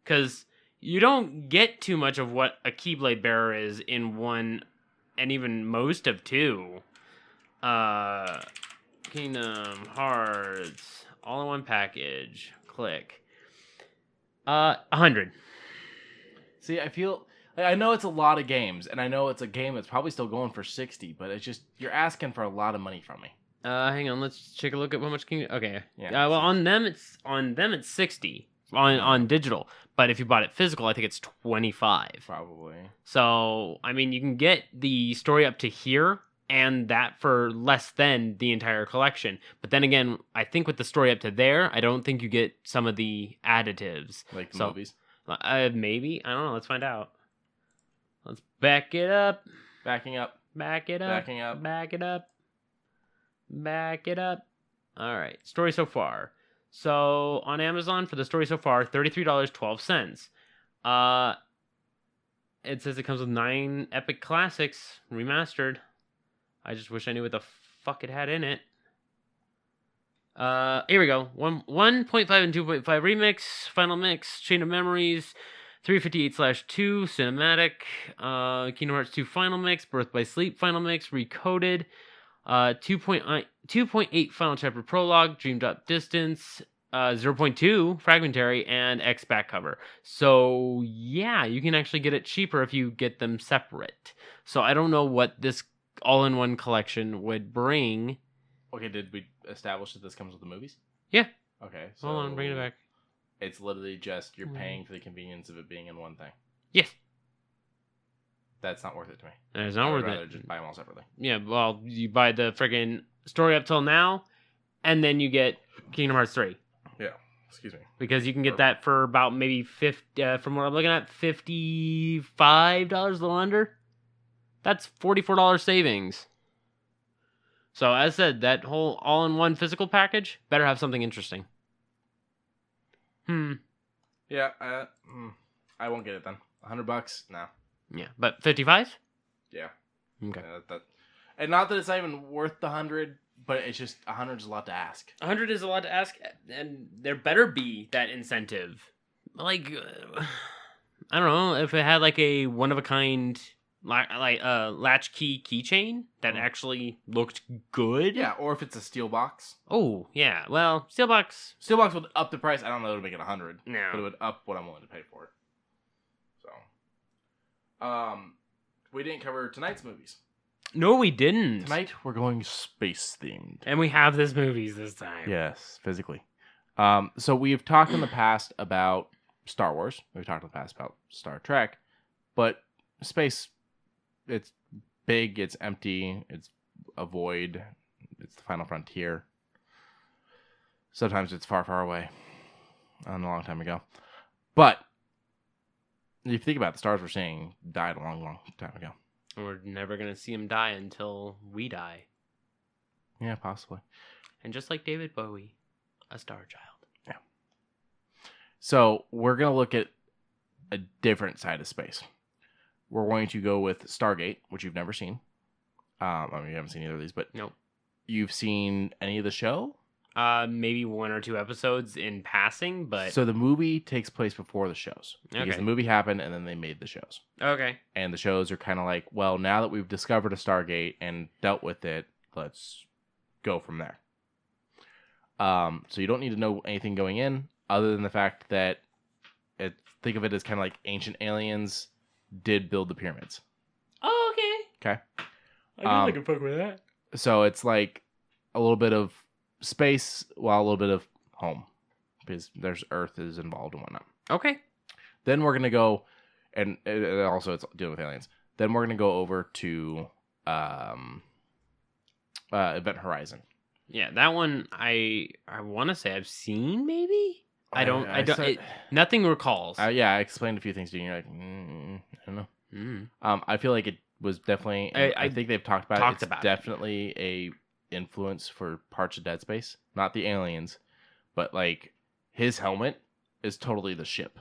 Because you don't get too much of what a Keyblade bearer is in 1 and even most of 2. Kingdom Hearts, all-in-one package. Click. 100. See, I know it's a lot of games, and I know it's a game that's probably still going for 60, but it's just, you're asking for a lot of money from me. Hang on, let's take a look at how much Kingdom. Okay. Yeah. Well, on them it's 60. on digital. But if you bought it physical, I think it's $25. Probably. So, I mean, you can get the story up to here and that for less than the entire collection. But then again, I think with the story up to there, I don't think you get some of the additives. Like the movies? Maybe. I don't know. Let's find out. Let's back it up. Backing up. Back it up. Backing up. Back it up. Back it up. All right. Story so far. So on Amazon for the story so far, $33.12. It says it comes with 9 epic classics remastered. I just wish I knew what the fuck it had in it. Here we go. 1.5 and 2.5 remix, final mix, Chain of Memories, 358/2 cinematic, Kingdom Hearts 2 final mix, Birth by Sleep final mix, recoded, 2.8 final chapter prologue, Dream Drop Distance, 0.2 fragmentary, and X back cover. So yeah, you can actually get it cheaper if you get them separate. So I don't know what this all-in-one collection would bring. Okay, did we establish that this comes with the movies? Yeah. Okay, so Hold on, bring it back. It's literally just you're paying for the convenience of it being in one thing. Yes. That's not worth it to me. It's not worth I'd rather it. just buy them all separately. Yeah, well, you buy the friggin' story up till now, and then you get Kingdom Hearts 3. Yeah, excuse me. Because you can get that for about maybe 50, from what I'm looking at, $55, a little under. That's $44 savings. So, as said, that whole all-in-one physical package better have something interesting. Yeah, I won't get it then. $100? No. Yeah, but 55? Yeah. Okay. And not that it's not even worth the 100, but it's just 100 is a lot to ask. 100 is a lot to ask, and there better be that incentive. Like, I don't know, if it had like a one-of-a-kind latchkey keychain that actually looked good. Yeah, or if it's a steel box. Oh, yeah. Well, steel box would up the price. I don't know to make it 100. No. But it would up what I'm willing to pay for it. So, we didn't cover tonight's movies. No, we didn't. Tonight we're going space themed, and we have this movies this time. Yes, physically. So we've talked in the past about Star Wars. We've talked in the past about Star Trek, but space. It's big, it's empty, it's a void, it's the final frontier. Sometimes it's far, far away, a long time ago. But if you think about it, the stars we're seeing died a long, long time ago. We're never going to see them die until we die. Yeah, possibly. And just like David Bowie, a star child. Yeah. So we're going to look at a different side of space. We're going to go with Stargate, which you've never seen. I mean, you haven't seen either of these, but nope. You've seen any of the show? Maybe 1 or 2 episodes in passing, but... So the movie takes place before the shows. Because okay. the movie happened, and then they made the shows. Okay. And the shows are kind of like, well, now that we've discovered a Stargate and dealt with it, let's go from there. So you don't need to know anything going in, other than the fact that think of it as kind of like ancient aliens did build the pyramids. Oh, okay. Okay. I can fuck with that. So it's like a little bit of space while a little bit of home, because there's Earth is involved and whatnot. Okay. Then we're gonna go, and also it's dealing with aliens. Then we're gonna go over to Event Horizon. Yeah, that one I want to say I've seen. Maybe I don't. Nothing recalls. Yeah, I explained a few things to you. And you're like, I don't know. Mm. I feel like it was definitely. I think they've talked about it. It's definitely a influence for parts of Dead Space. Not the aliens, but like his helmet is totally the ship.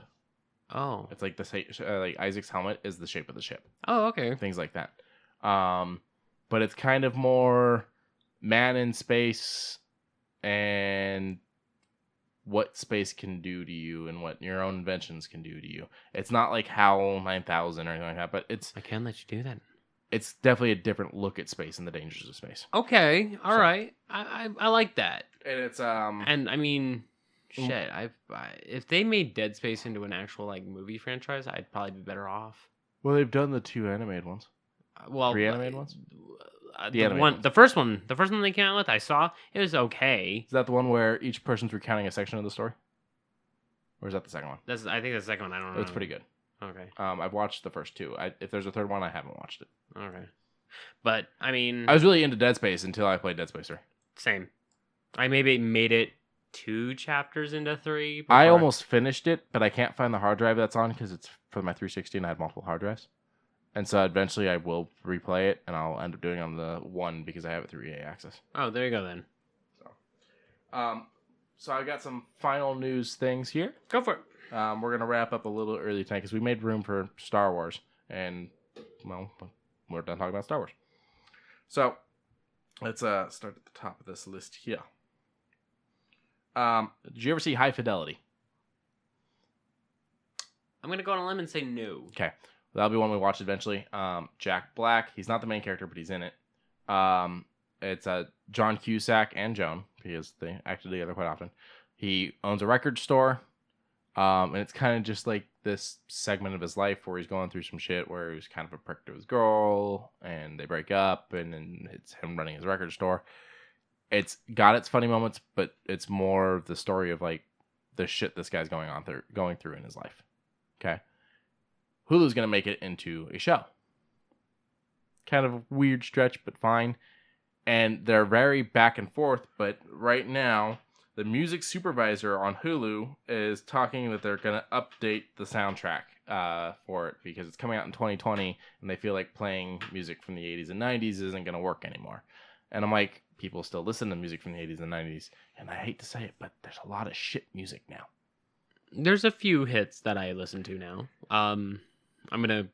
Oh, it's like like Isaac's helmet is the shape of the ship. Oh, okay. Things like that. But it's kind of more man in space and what space can do to you and what your own inventions can do to you. It's not like HAL 9000 or anything like that, but I can't let you do that. It's definitely a different look at space and the dangers of space. Okay, all right. I like that. And it's and I mean, shit. If they made Dead Space into an actual like movie franchise, I'd probably be better off. Well, they've done the 2 animated ones. 3 animated ones. The first one they came out with, I saw it was okay. Is that the one where each person's recounting a section of the story? Or is that the second one? I think that's the second one. I don't know. It's pretty good. Okay. I've watched the first two. If there's a third one, I haven't watched it. Okay. But, I mean... I was really into Dead Space until I played Dead Space 3. Same. I maybe made it 2 chapters into 3. I almost finished it, but I can't find the hard drive that's on because it's for my 360 and I had multiple hard drives. And so eventually I will replay it, and I'll end up doing it on the one because I have it through EA Access. Oh, there you go then. So I got some final news things here. Go for it. We're going to wrap up a little early tonight because we made room for Star Wars. And, well, we're done talking about Star Wars. So, let's start at the top of this list here. Did you ever see High Fidelity? I'm going to go on a limb and say no. Okay. That'll be one we watch eventually. Jack Black. He's not the main character, but he's in it. It's John Cusack and Joan, because they acted together quite often. He owns a record store. And it's kind of just like this segment of his life where he's going through some shit where he was kind of a prick to his girl, and they break up, and then it's him running his record store. It's got its funny moments, but it's more the story of like the shit this guy's going through in his life. Okay. Hulu's going to make it into a show. Kind of a weird stretch, but fine. And they're very back and forth, but right now, the music supervisor on Hulu is talking that they're going to update the soundtrack for it because it's coming out in 2020, and they feel like playing music from the 80s and 90s isn't going to work anymore. And I'm like, people still listen to music from the 80s and 90s, and I hate to say it, but there's a lot of shit music now. There's a few hits that I listen to now. I'm going to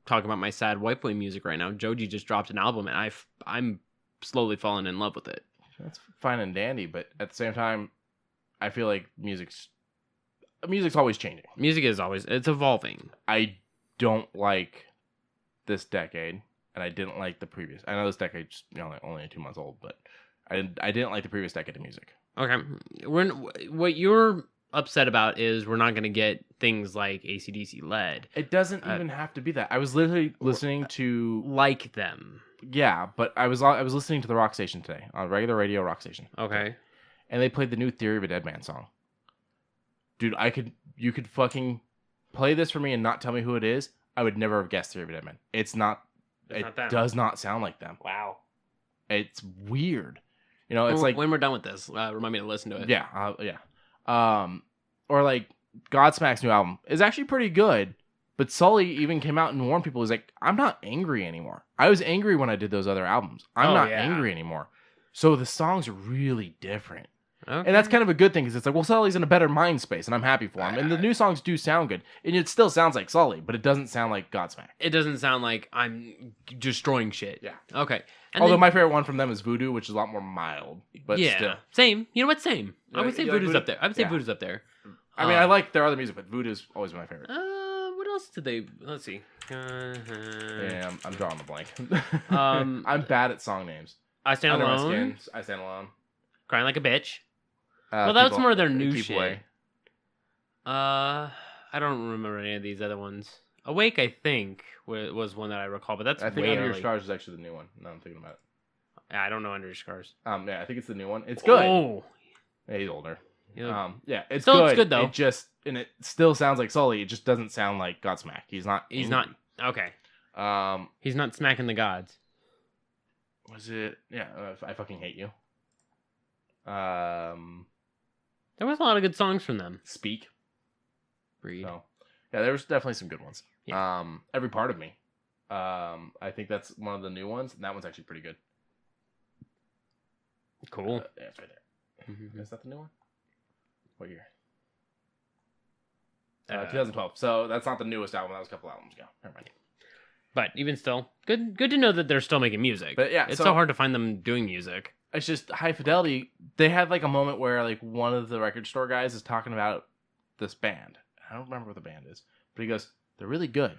talk about my sad white boy music right now. Joji just dropped an album, and I'm slowly falling in love with it. That's fine and dandy, but at the same time, I feel like music's always changing. Music is always, it's evolving. I don't like this decade, and I didn't like the previous. I know this decade's only 2 months old, but I didn't like the previous decade of music. Okay. What you're upset about is we're not going to get things like AC/DC LED. It doesn't even have to be that. I was literally listening to... Like them. Yeah, but I was listening to the rock station today, on regular radio rock station. Okay. And they played the new Theory of a Dead Man song. Dude, you could fucking play this for me and not tell me who it is. I would never have guessed Theory of a Dead Man. It not them. Does not sound like them. Wow. It's weird. It's like... When we're done with this, remind me to listen to it. Yeah, yeah. Or like Godsmack's new album is actually pretty good. But Sully even came out and warned people. He's like, I'm not angry anymore. I was angry when I did those other albums. I'm not angry anymore. So the songs are really different. Okay. And that's kind of a good thing because it's like, well, Sully's in a better mind space, and I'm happy for him. And the new songs do sound good. And it still sounds like Sully, but it doesn't sound like Godsmack. It doesn't sound like I'm destroying shit. Yeah. Okay. Although my favorite one from them is Voodoo, which is a lot more mild. But still. Same. You know what? Same. I would say Voodoo's up there. I would say Voodoo's up there. I mean, I like their other music, but Voodoo's always my favorite. What else did they... Let's see. Yeah, I'm drawing the blank. I'm bad at song names. I Stand Under Alone. My Skin, I Stand Alone. Crying Like a Bitch. Well, that was more of their new shit. Away. I don't remember any of these other ones. Awake, I think, was one that I recall, but that's I think way Under Your early. Scars is actually the new one. Now I'm thinking about it. I don't know Under Your Scars. Yeah, I think it's the new one. It's good. Oh. Yeah, he's older. Yeah, it's still good. It's good though. It still sounds like Sully. It just doesn't sound like Godsmack. He's not. Okay. He's not smacking the gods. Was it? Yeah. I fucking hate you. There was a lot of good songs from them. Speak. Breed. So, yeah, there was definitely some good ones. Yeah. Every Part of Me. I think that's one of the new ones, and that one's actually pretty good. Cool. Yeah, it's right there. Mm-hmm. Is that the new one? What year? 2012. So that's not the newest album. That was a couple albums ago. Never mind. But even still, good to know that they're still making music. But yeah, it's so hard to find them doing music. It's just High Fidelity. They had like a moment where like one of the record store guys is talking about this band. I don't remember what the band is, but he goes, "They're really good,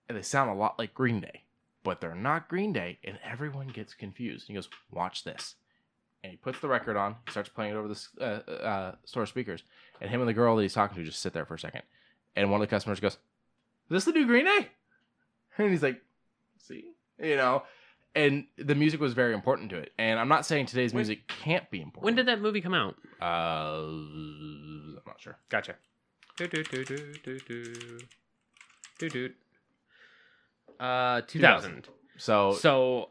and they sound a lot like Green Day, but they're not Green Day." And everyone gets confused. He goes, "Watch this." And he puts the record on, starts playing it over the store speakers, and him and the girl that he's talking to just sit there for a second. And one of the customers goes, "Is this the new Green Day?" And he's like, "See?" And the music was very important to it. And I'm not saying today's music can't be important. When did that movie come out? I'm not not sure. Gotcha. Do do do do do do do do. 2000. So oh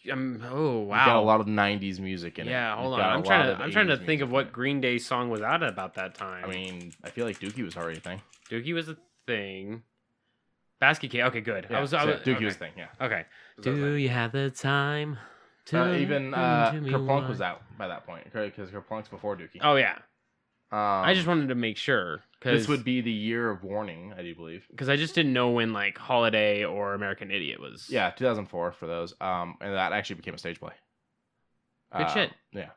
you've wow. got a lot of 90s music in it. Yeah, hold You've on. got a I'm lot trying to of 80s think of music what in it. Green Day song was out about that time. I mean, I feel like Dookie was already a thing. Dookie was a thing. Basket Case. Okay, good. Yeah, Dookie okay. was a thing. Yeah. Okay. Was Do that a thing? you have the time? To Even listen to me Kerplunk whine? was out by that point because Kerplunk's before Dookie. Oh yeah. I just wanted. wanted to make sure because This would be the year of Warning, I do believe. I just didn't know when like Holiday or American Idiot was. Yeah, 2004 for those. And that actually became a stage play. Good shit. Yeah.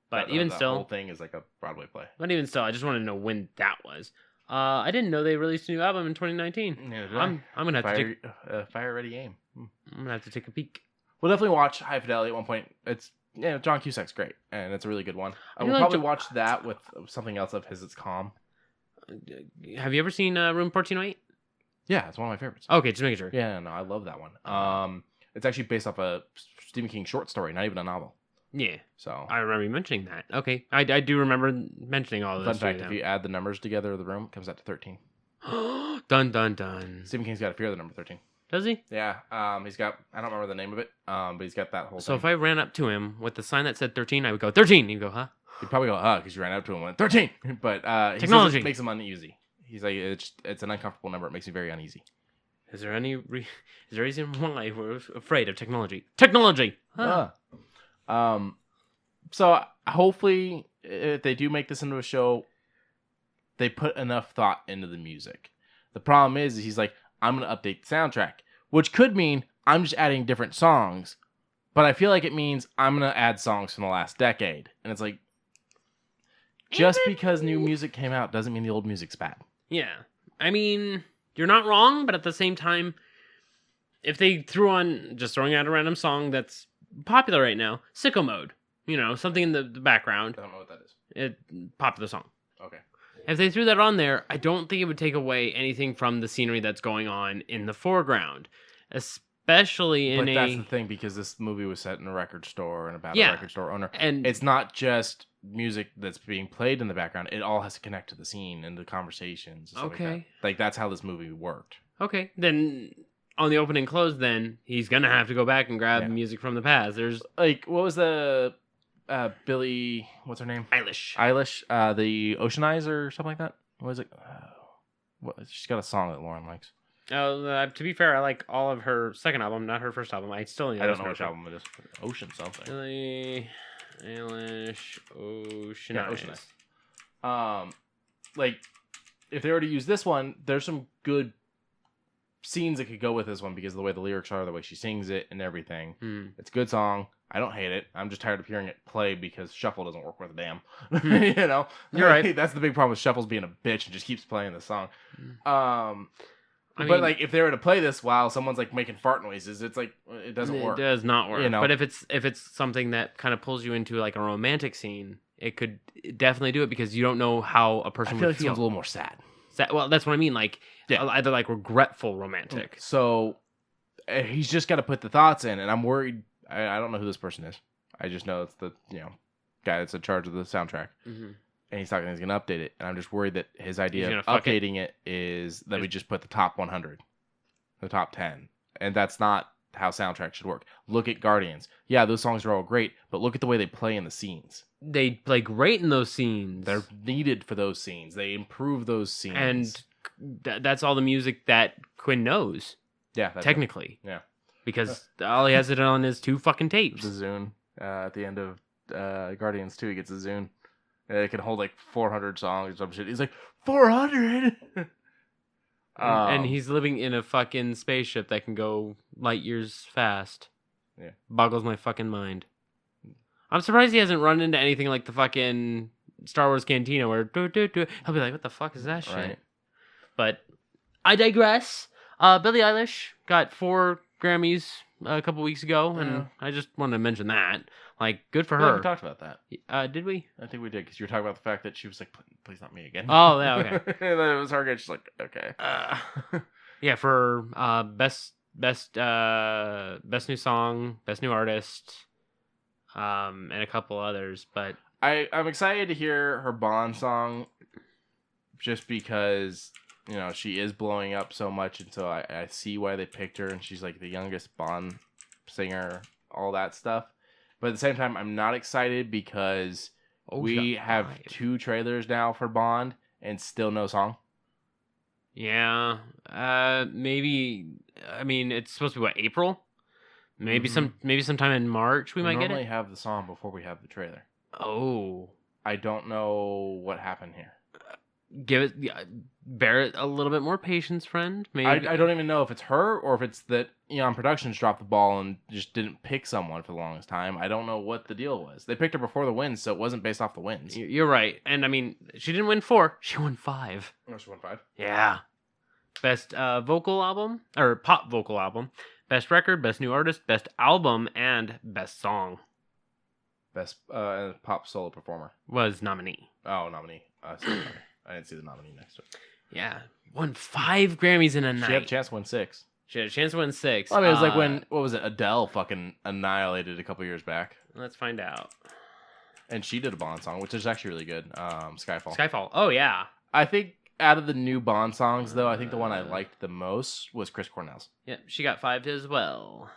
But That- even the still, whole thing is like a Broadway play. I just wanted to know when that was. I didn't know they released a new album in 2019. Yeah, I'm gonna have to take. Fire Ready Aim. I'm gonna have to take a peek. We'll definitely watch High Fidelity at one point. It's John Cusack's great, and it's a really good one. I We'll feel like probably Jo- watch that with something else of his. It's Calm. Have you ever seen Room 1408? Yeah, it's one of my favorites. Okay, just making sure. Yeah, no, I love that one. It's actually based off a Stephen King short story, not even a novel. Yeah, So, I remember you mentioning that. Okay, I do remember mentioning all of fun this. fact: if you add the numbers together of the room, it comes out to 13. Dun dun dun. Stephen King's got a fear of the number 13. Does he? Yeah, he's got. I don't remember the name of it. But he's got that whole. So thing. if I ran up to him with the sign that said 13, I would go 13. He'd go, huh? He'd probably go, because you ran up to him and went 13. But he Technology. says it makes him uneasy. He's like, it's an uncomfortable number. It makes me very uneasy. Is there any reason why we're afraid of technology? Technology. Huh. So hopefully, if they do make this into a show, they put enough thought into the music. The problem is he's like, I'm going to update the soundtrack, which could mean I'm just adding different songs. But I feel like it means I'm going to add songs from the last decade. And it's like, just because new music came out doesn't mean the old music's bad. Yeah. I mean, you're not wrong, but at the same time, if they throwing out a random song that's popular right now, Sicko Mode, something in the background, I don't know what that is. Popular song. Okay. If they threw that on there, I don't think it would take away anything from the scenery that's going on in the foreground, especially in But that's the thing, because this movie was set in a record store and about a record store owner. And it's not just music that's being played in the background. It all has to connect to the scene and the conversations. And stuff Okay. Like that. Like, that's how this movie worked. Okay, then on the open and close, then he's gonna have to go back and grab music from the past. There's Like, what was the Billie, what's her name? Eilish. The Ocean Eyes or something like that? What is it? She's got a song that Lauren likes. To be fair, I like all of her second album, not her first album. I still need. I don't know which album it is. Ocean something. Billie Eilish, Ocean Yeah, Eyes. Ocean Eyes. Like, if they were to use this one, there's some good scenes that could go with this one because of the way the lyrics are, the way she sings it, and everything. It's a good song. I don't hate it. I'm just tired of hearing it play because shuffle doesn't work worth a damn. You're right. That's the big problem with shuffle's being a bitch and just keeps playing the song. I But mean, like, if they were to play this while someone's like making fart noises, it's like it doesn't work. It does not work. You know? But if it's something that kind of pulls you into like a romantic scene, it could definitely do it because you don't know how a I person feel would like feel. someone's a little more sad. Well, that's what I mean. Like, Yeah. either like regretful romantic. So he's just got to put the thoughts in, and I'm worried. I don't know who this person is. I just know it's the guy that's in charge of the soundtrack, and he's talking. He's going to update it, and I'm just worried that his idea of updating it is that we just put the top 100, the top 10, and that's not how soundtracks should work. Look at Guardians. Yeah, those songs are all great, but look at the way they play in the scenes. They play great in those scenes. They're needed for those scenes. They improve those scenes, and that's all the music that Quinn knows. Yeah, that's technically. Yeah, because all he has it on is 2 fucking tapes. The Zune at the end of Guardians 2, he gets a Zune. It can hold like 400 songs or some shit. He's like, 400? And he's living in a fucking spaceship that can go light years fast. Yeah. Boggles my fucking mind. I'm surprised he hasn't run into anything like the fucking Star Wars Cantina where he'll be like, what the fuck is that shit? Right. But I digress. Billie Eilish got 4 Grammys a couple weeks ago, and I just wanted to mention that. Like, good for her. We talked about that. Did we? I think we did, because you were talking about the fact that she was like, please not me again. Oh, yeah, okay. And then it was her again. She's like, okay. Yeah, for best new song, best new artist. and a couple others, but I'm excited to hear her Bond song, just because she is blowing up so much, and so I see why they picked her, and she's like the youngest Bond singer, all that stuff. But at the same time, I'm not excited because we have 2 trailers now for Bond and still no song. Yeah, maybe. I mean, it's supposed to be what, April? Maybe sometime in March we might get it. Normally have the song before we have the trailer. Oh, I don't know what happened here. Bear it a little bit more patience, friend. Maybe I don't even know if it's her or if it's that Productions dropped the ball and just didn't pick someone for the longest time. I don't know what the deal was. They picked her before the wins, so it wasn't based off the wins. You're right, and I mean, she didn't win 4; she won 5. Oh, she won 5. Yeah, best vocal album or pop vocal album, best record, best new artist, best album, and best song. Best pop solo performer was nominee. Oh, nominee. Sorry. I didn't see the nominee next to it. Yeah. Won 5 Grammys in a night. She had a chance to win 6. She had a chance to win 6. I mean, it was like when, what was it, Adele fucking annihilated a couple years back. Let's find out. And she did a Bond song, which is actually really good. Skyfall. Oh, yeah. I think out of the new Bond songs, though, I think the one I liked the most was Chris Cornell's. Yeah, she got 5 as well.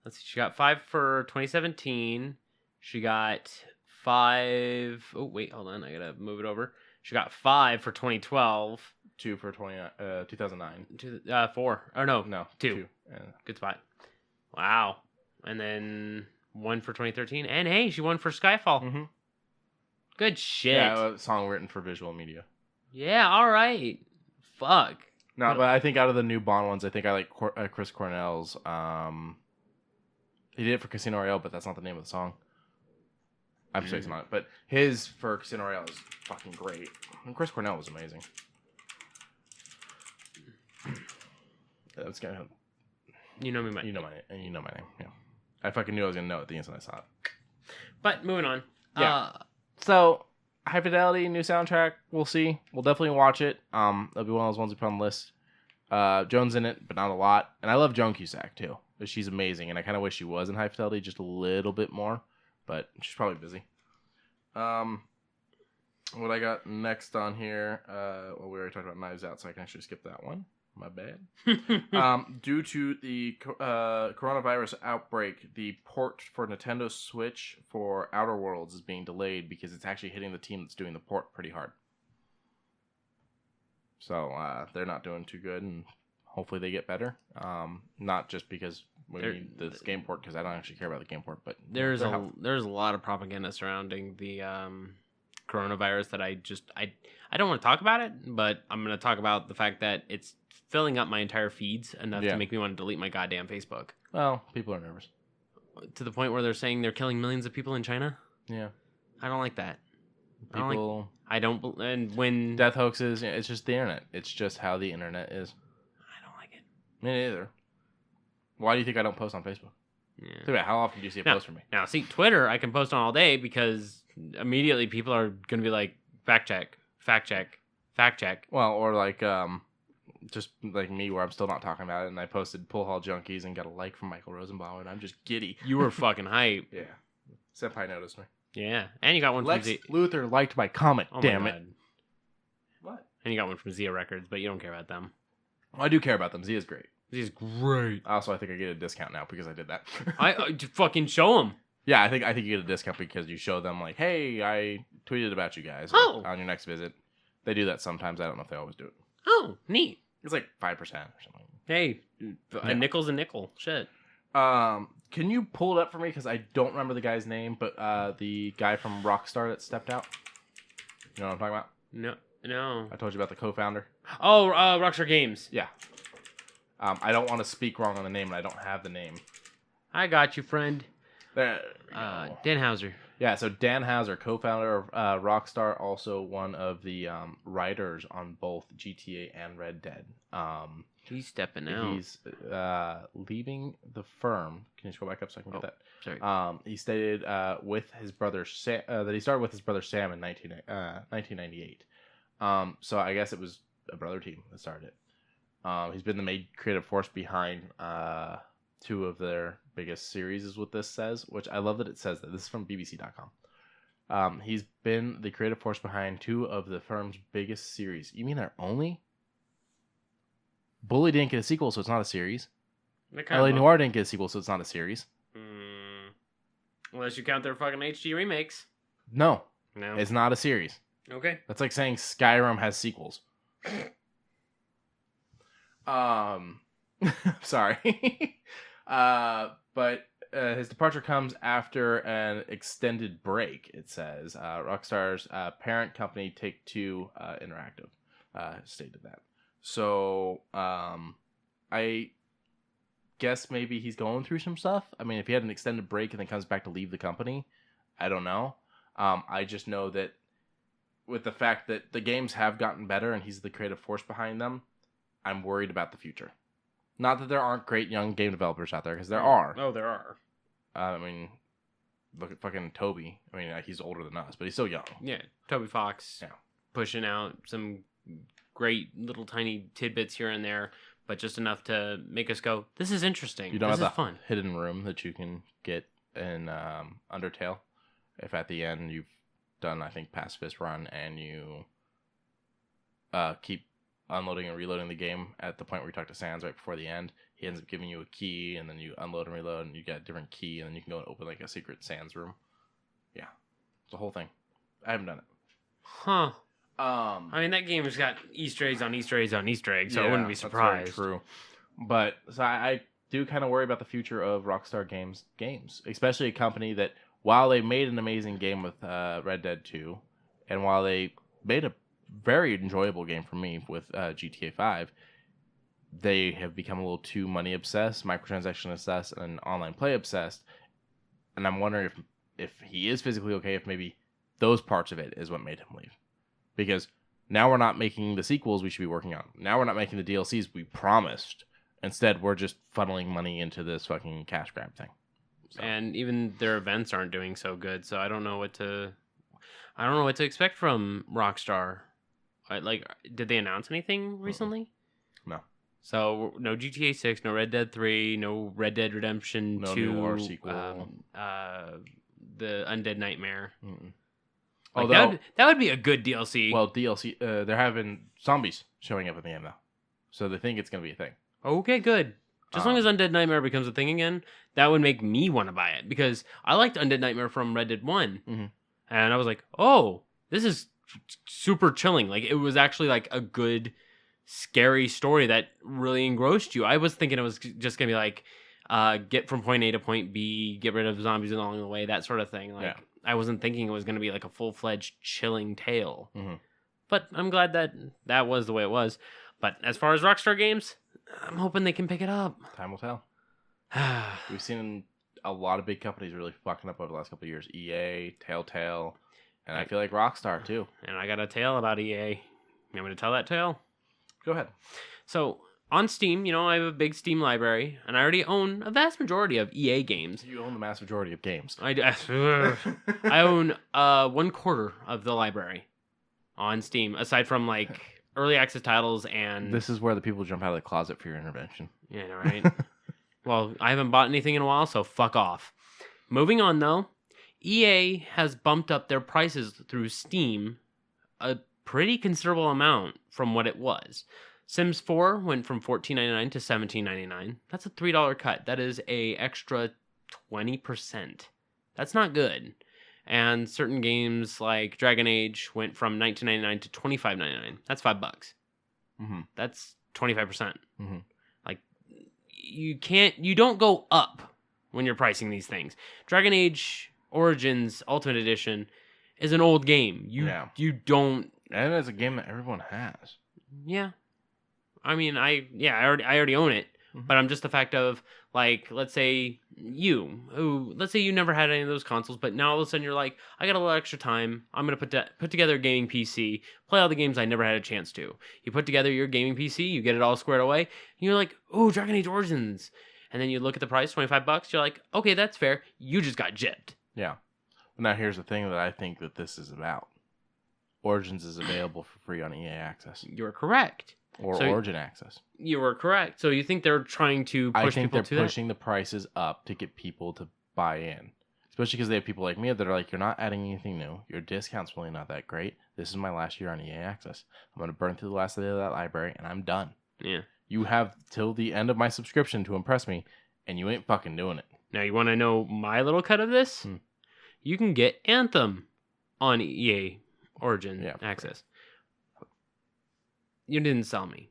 Let's see. She got 5 for 2017. She got 5... Oh, wait, hold on. I gotta move it over. She got 5 for 2012. 2 for 2009. 4. Or no, 2. 2. Yeah. Good spot. Wow. And then 1 for 2013. And hey, she won for Skyfall. Mm-hmm. Good shit. Yeah, a song written for visual media. Yeah, all right. Fuck. No, but I think out of the new Bond ones, I think I like Chris Cornell's. He did it for Casino Royale, but that's not the name of the song. I'm spacing on it, but his for Casino Royale is fucking great. And Chris Cornell was amazing. That's kind of. You know my name. Yeah, I fucking knew I was gonna know it the instant I saw it. But moving on. Yeah. So High Fidelity new soundtrack. We'll see. We'll definitely watch it. That'll be one of those ones we put on the list. Joan's in it, but not a lot. And I love Joan Cusack too. She's amazing, and I kind of wish she was in High Fidelity just a little bit more. But she's probably busy. What I got next on here, well, we already talked about Knives Out, so I can actually skip that one. My bad. Due to the coronavirus outbreak, the port for Nintendo Switch for Outer Worlds is being delayed because it's actually hitting the team that's doing the port pretty hard. So they're not doing too good, and hopefully they get better. Not just because we need this game port, because I don't actually care about the game port, but there's a lot of propaganda surrounding the coronavirus that I don't want to talk about it, but I'm going to talk about the fact that it's filling up my entire feeds enough to make me want to delete my goddamn Facebook. Well, people are nervous. To the point where they're saying they're killing millions of people in China? Yeah. I don't like that. And when death hoaxes, it's just the internet. It's just how the internet is. I don't like it. Me neither. Why do you think I don't post on Facebook? Yeah. Think about how often do you see a post from me? Now, see, Twitter, I can post on all day because immediately people are going to be like, fact check. Well, or like, just like me, where I'm still not talking about it, and I posted Pool Hall Junkies and got a like from Michael Rosenbaum, and I'm just giddy. You were fucking hype. Yeah. Senpai noticed me. Yeah. And you got one Lex from Luthor liked my comment, damn it. What? And you got one from Zia Records, but you don't care about them. Well, I do care about them. Zia's great. Zia's great. Also, I think I get a discount now because I did that. I fucking show them. Yeah, I think you get a discount because you show them like, hey, I tweeted about you guys on your next visit. They do that sometimes. I don't know if they always do it. Oh, neat. It's like 5% or something. Hey, a nickel's a nickel. Shit. Can you pull it up for me? Because I don't remember the guy's name, but the guy from Rockstar that stepped out. You know what I'm talking about? No. I told you about the co-founder. Oh, Rockstar Games. Yeah. I don't want to speak wrong on the name, and I don't have the name. I got you, friend. There. Dan Houser. Yeah, so Dan Houser, co-founder of Rockstar, also one of the writers on both GTA and Red Dead. He's stepping out. He's leaving the firm. Can you scroll back up so I can get that? Sorry. He stated with his brother Sam that he started with his brother Sam in 1998. So I guess it was a brother team that started it. He's been the main creative force behind two of their biggest series is what this says, which I love that it says that. This is from BBC.com. He's been the creative force behind two of the firm's biggest series. You mean their only? Bully didn't get a sequel, so it's not a series. LA Noire didn't get a sequel, so it's not a series. Unless you count their fucking HD remakes. No, it's not a series. Okay. That's like saying Skyrim has sequels. Sorry. But his departure comes after an extended break, it says. Rockstar's parent company, Take-Two Interactive, stated that. So, I guess maybe he's going through some stuff. I mean, if he had an extended break and then comes back to leave the company, I don't know. I just know that with the fact that the games have gotten better and he's the creative force behind them, I'm worried about the future. Not that there aren't great young game developers out there, because there are. Oh, there are. I mean, look at fucking Toby. I mean, he's older than us, but he's still young. Yeah, Toby Fox. Yeah. Pushing out some great little tiny tidbits here and there, but just enough to make us go, this is interesting. You don't this have is the fun. hidden room that you can get in Undertale. If at the end you've done, I think, pacifist run and you keep unloading and reloading the game at the point where you talk to Sans right before the end, he ends up giving you a key, and then you unload and reload, and you get a different key, and then you can go and open like a secret Sans room. Yeah, it's the whole thing. I haven't done it. Huh. I mean, that game's got Easter eggs on Easter eggs on Easter eggs, so I wouldn't be surprised. That's very true. But so I do kind of worry about the future of Rockstar Games, especially a company that, while they made an amazing game with Red Dead 2, and while they made a very enjoyable game for me with GTA 5, they have become a little too money obsessed, microtransaction obsessed, and online play obsessed. And I'm wondering if he is physically okay, if maybe those parts of it is what made him leave. Because now we're not making the sequels we should be working on. Now we're not making the DLCs we promised. Instead, we're just funneling money into this fucking cash grab thing. So. And even their events aren't doing so good, so I don't know what to expect from Rockstar. Did they announce anything recently? No. So no GTA 6, no Red Dead 3, no Red Dead Redemption 2, Noir sequel, the Undead Nightmare. Mm-mm. Like, that would be a good DLC. Well, DLC, they're having zombies showing up in the game now, so they think it's going to be a thing. Okay, good. Just as long as Undead Nightmare becomes a thing again, that would make me want to buy it, because I liked Undead Nightmare from Red Dead 1, and I was like, oh, this is super chilling. Like, it was actually like a good, scary story that really engrossed you. I was thinking it was just going to be like, get from point A to point B, get rid of zombies along the way, that sort of thing. Like, yeah. I wasn't thinking it was going to be like a full-fledged chilling tale. But I'm glad that was the way it was. But as far as Rockstar Games, I'm hoping they can pick it up. Time will tell. We've seen a lot of big companies really fucking up over the last couple of years. EA, Telltale, and I feel like Rockstar too. And I got a tale about EA. You want me to tell that tale? Go ahead. So, on Steam, I have a big Steam library, and I already own a vast majority of EA games. You own the vast majority of games. I own 1/4 of the library on Steam, aside from like early access titles and... This is where the people jump out of the closet for your intervention. Yeah, right? Well, I haven't bought anything in a while, so fuck off. Moving on, though, EA has bumped up their prices through Steam a pretty considerable amount from what it was. Sims 4 went from $14.99 to $17.99. That's a $3 cut. That is a extra 20%. That's not good. And certain games like Dragon Age went from $19.99 to $25.99. That's $5. That's 25%. Like, you don't go up when you're pricing these things. Dragon Age Origins Ultimate Edition is an old game. You don't... And it's a game that everyone has. Yeah. I mean, I already own it, but I'm just the fact of, like, let's say you never had any of those consoles, but now all of a sudden you're like, I got a little extra time. I'm going to put together a gaming PC, play all the games I never had a chance to. You put together your gaming PC, you get it all squared away, and you're like, oh, Dragon Age Origins. And then you look at the price, $25, you're like, okay, that's fair. You just got gypped. Yeah. Now here's the thing that I think that this is about. Origins is available for free on EA Access. You're correct. Or So Origin Access. You were correct. So you think they're trying to push I think people they're to pushing the prices up to get people to buy in. Especially because they have people like me that are like, you're not adding anything new. Your discount's really not that great. This is my last year on EA Access. I'm going to burn through the last day of that library, and I'm done. that? Yeah. You have till the end of my subscription to impress me, and you ain't fucking doing it. Now, you want to know my little cut of this? You can get Anthem on EA Origin Access. You didn't sell me.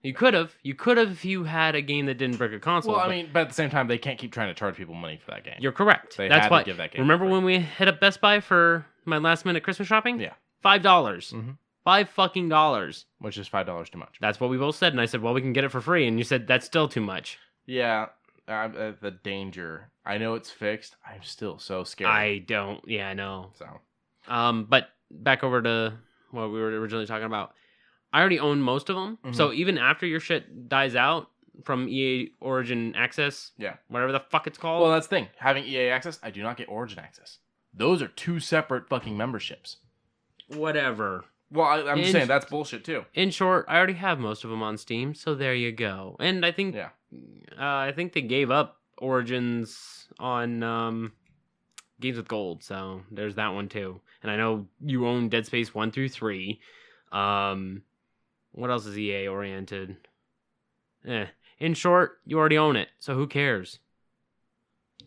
You could have. You could have if you had a game that didn't break a console. Well, I mean, but at the same time, they can't keep trying to charge people money for that game. You're correct. They That's had why. to give that game Remember free. when we hit up Best Buy for my last minute Christmas shopping? Yeah. $5. Mm-hmm. $5 Which is $5 too much. That's what we both said, and I said, well, we can get it for free, and you said that's still too much. Yeah, the danger. I know it's fixed. I'm still so scared. I don't. Yeah, I know. So. But back over to what we were originally talking about. I already own most of them, so even after your shit dies out from EA Origin Access, whatever the fuck it's called. Well, that's the thing. Having EA Access, I do not get Origin Access. Those are two separate fucking memberships. Whatever. Well, I'm just saying that's bullshit too. In short, I already have most of them on Steam, so there you go. And I think, I think they gave up Origins on Games with Gold, so there's that one too. And I know you own Dead Space 1 through 3. What else is EA oriented? In short, you already own it, so who cares?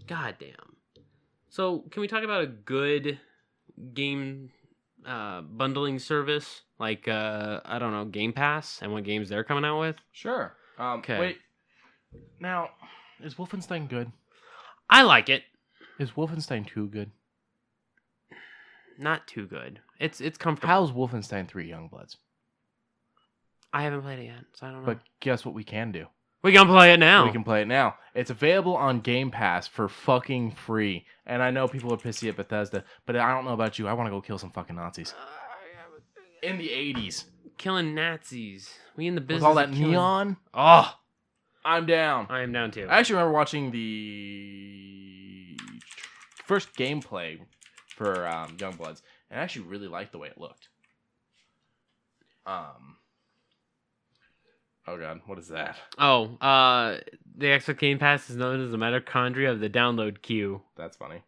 God damn. So, can we talk about a good game bundling service? Like, I don't know, Game Pass and what games they're coming out with? Sure. Okay. Wait. Now, is Wolfenstein good? I like it. Is Wolfenstein 2 good? Not too good. It's comfortable. How's Wolfenstein 3 Youngbloods? I haven't played it yet, so I don't know. But guess what we can do? We can play it now. We can play it now. It's available on Game Pass for fucking free. And I know people are pissy at Bethesda, but I don't know about you. I want to go kill some fucking Nazis. In the 80s. Killing Nazis. We in the business with all that of killing... neon? Oh! I'm down. I am down too. I actually remember watching the first gameplay for Youngbloods, and I actually really liked the way it looked. Oh god, what is that? Oh, the Xbox Game Pass is known as the mitochondria of the download queue. That's funny.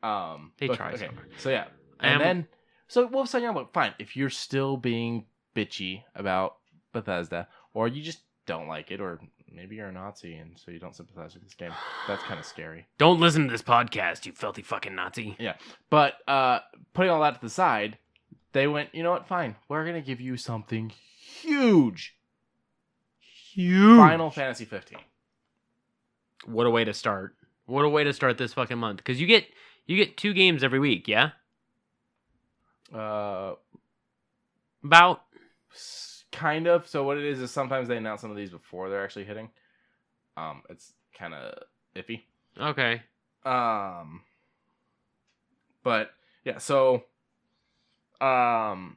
They try. Okay, so yeah, and then Wolfenstein Youngblood, fine. If you're still being bitchy about Bethesda, or you just don't like it, or maybe you're a Nazi and so you don't sympathize with this game, that's kind of scary. Don't listen to this podcast, you filthy fucking Nazi. Yeah, but putting all that to the side, they went, you know what? Fine, we're gonna give you something huge. Final Fantasy 15. What a way to start! What a way to start this fucking month. Because you get 2 games every week, yeah. About. Kind of. So what it is sometimes they announce some of these before they're actually hitting. It's kind of iffy. Okay. But yeah, so our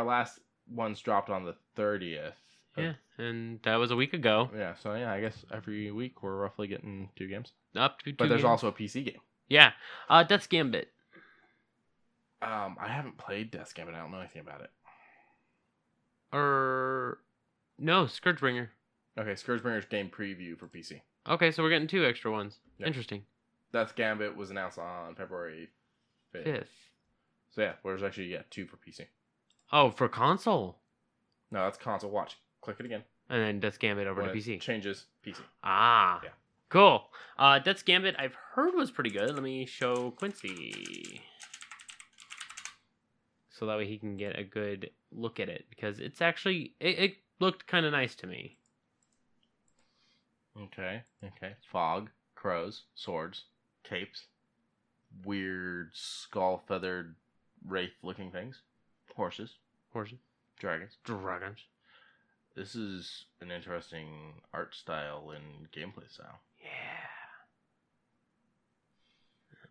last ones dropped on the 30th. Yeah, and that was a week ago. Yeah, so yeah, I guess every week we're roughly getting 2 games. Up to 2 But there's games. also a PC game. Yeah. Death's Gambit. I haven't played Death's Gambit. I don't know anything about it. No, Scourgebringer. Okay, Scourgebringer's game preview for PC. Okay, so we're getting 2 extra ones. Yep. Interesting. Death's Gambit was announced on February 5th. So yeah, there's actually 2 for PC. Oh, for console. No, that's console. Watch. Click it again. And then Death's Gambit over When to it PC. Changes PC. Ah. Yeah. Cool. Death's Gambit I've heard was pretty good. Let me show Quincy. So that way he can get a good look at it. Because it's actually... It looked kind of nice to me. Okay. Fog, crows, swords, capes, weird skull-feathered wraith-looking things, horses, dragons. This is an interesting art style and gameplay style.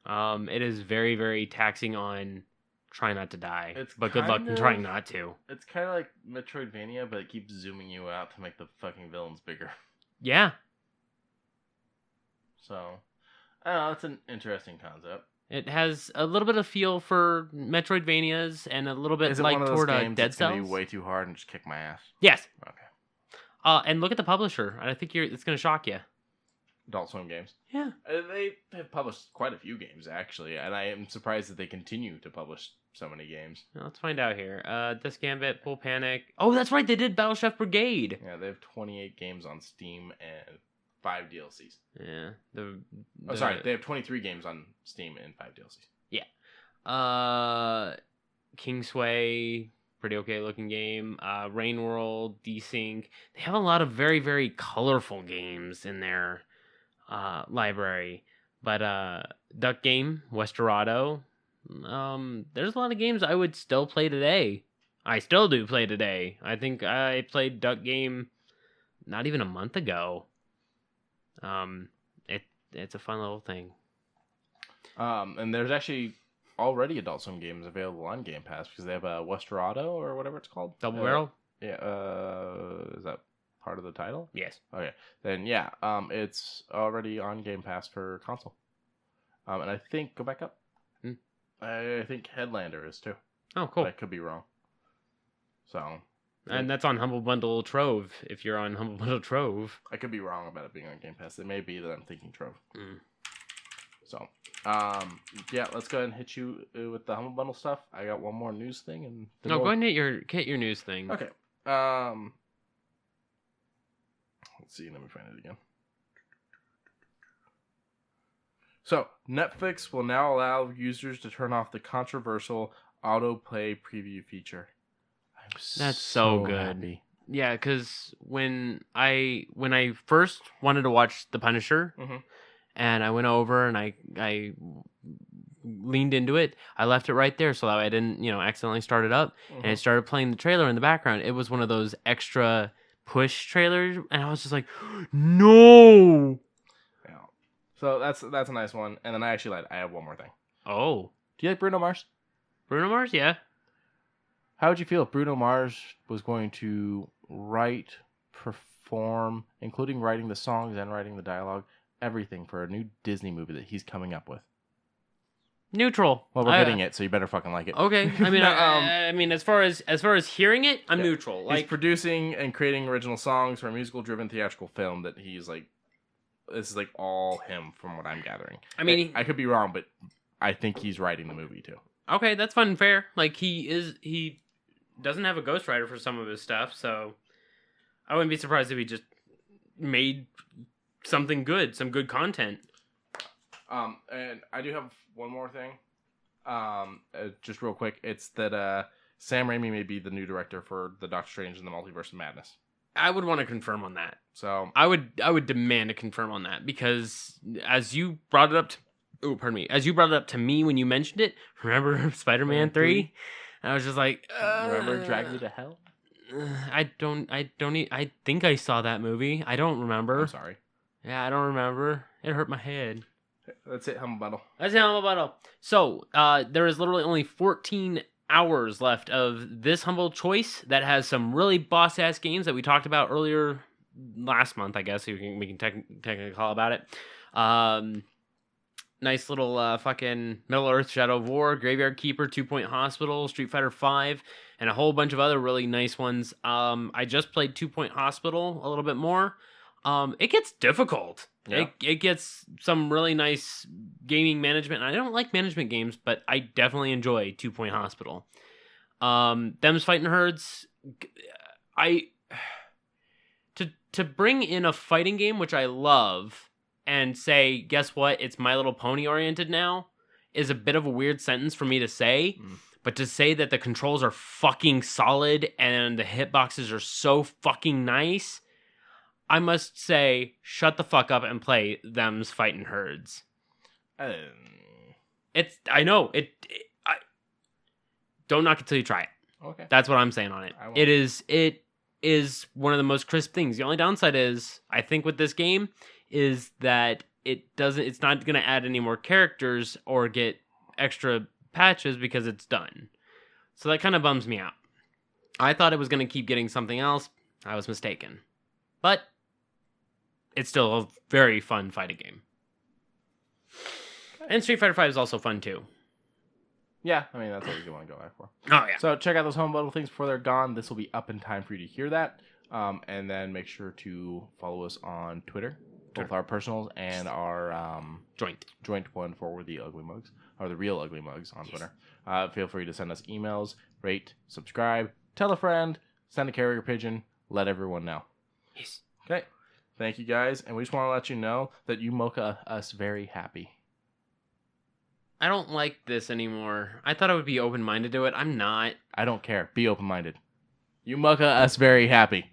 Yeah. It is very, very taxing on try not to die. But good luck in kind trying of- not to. It's kind of like Metroidvania, but it keeps zooming you out to make the fucking villains bigger. Yeah. So, I don't know, it's an interesting concept. It has a little bit of feel for Metroidvanias and a little bit Is it like one of those toward games Dead that's gonna be Cells. way too hard and just kick my ass? Yes. Okay. And look at the publisher. I think it's going to shock you. Adult Swim Games. Yeah. They have published quite a few games, actually, and I am surprised that they continue to publish so many games. Let's find out here. Disc Gambit, Pool Panic. Oh, that's right. They did Battle Chef Brigade. Yeah, they have 28 games on Steam and 5 DLCs. Yeah. They have 23 games on Steam and 5 DLCs. Yeah. Kingsway, pretty okay looking game. Rain World, Desync. They have a lot of very, very colorful games in their library. But Duck Game, Westerado. There's a lot of games I would still play today. I still do play today. I think I played Duck Game not even a month ago. It's a fun little thing. And there's actually already Adult Swim games available on Game Pass because they have a Westerado or whatever it's called. Double Barrel? Yeah. Is that part of the title? Yes. Okay. Then yeah. It's already on Game Pass for console. And I think go back up. I think Headlander is too. Oh, cool. But I could be wrong. So. And that's on Humble Bundle Trove. If you're on Humble Bundle Trove, I could be wrong about it being on Game Pass. It may be that I'm thinking Trove. So. Yeah, let's go ahead and hit you with the Humble Bundle stuff. I got one more news thing, and go ahead and hit your news thing. Okay. Let's see. Let me find it again. So Netflix will now allow users to turn off the controversial autoplay preview feature. That's so good. Happy. Yeah, because when I first wanted to watch The Punisher. And I went over and I leaned into it. I left it right there so that I didn't, accidentally start it up. And it started playing the trailer in the background. It was one of those extra push trailers, and I was just like, no. Yeah. So that's a nice one. And then I have one more thing. Oh. Do you like Bruno Mars? Bruno Mars, yeah. How would you feel if Bruno Mars was going to write, perform, including writing the songs and writing the dialogue, everything for a new Disney movie that he's coming up with? Neutral. Well, we're getting it, so you better fucking like it. Okay. I mean, I mean, as far as hearing it, I'm neutral. He's producing and creating original songs for a musical-driven theatrical film that he's like. This is like all him, from what I'm gathering. I mean, I could be wrong, but I think he's writing the movie too. Okay, that's fun and fair. Like he doesn't have a ghostwriter for some of his stuff, so I wouldn't be surprised if he just made something good, some good content. And I do have one more thing. Just real quick, it's that Sam Raimi may be the new director for the Doctor Strange and the Multiverse of Madness. I would want to confirm on that. So I would demand a confirm on that, because as you brought it up as you brought it up to me when you mentioned it, remember Spider-Man 3? I was just like, remember Drag You to Hell? I think I saw that movie. I don't remember. I'm sorry. Yeah, I don't remember. It hurt my head. That's it, Humble Bundle. So, there is literally only 14 hours left of this Humble Choice that has some really boss-ass games that we talked about earlier last month, I guess. We can technically call about it. Nice little fucking Middle-earth Shadow of War, Graveyard Keeper, 2 Point Hospital, Street Fighter V, and a whole bunch of other really nice ones. I just played 2 Point Hospital a little bit more. It gets difficult. Yeah. It gets some really nice gaming management. I don't like management games, but I definitely enjoy 2 Point Hospital. Them's Fighting Herds. To bring in a fighting game, which I love, and say, guess what, it's My Little Pony oriented now, is a bit of a weird sentence for me to say. But to say that the controls are fucking solid and the hitboxes are so fucking nice, I must say, shut the fuck up and play Them's Fighting Herds. I know. Don't knock it till you try it. Okay. That's what I'm saying on it. It is one of the most crisp things. The only downside is, I think with this game, is that it's not going to add any more characters or get extra patches because it's done. So that kind of bums me out. I thought it was going to keep getting something else. I was mistaken. But it's still a very fun fighting game. And Street Fighter 5 is also fun too. Yeah, I mean, that's what you want to go back for. Oh, yeah. So check out those home bundle things before they're gone. This will be up in time for you to hear that. And then make sure to follow us on Twitter, both our personals and our joint one for the Ugly Mugs, or the real Ugly Mugs on Twitter. Feel free to send us emails, rate, subscribe, tell a friend, send a carrier pigeon, let everyone know. Yes. Okay. Thank you guys. And we just want to let you know that you mocha us very happy. I don't like this anymore. I thought I would be open-minded to it. I'm not. I don't care. Be open-minded. You mocha us very happy.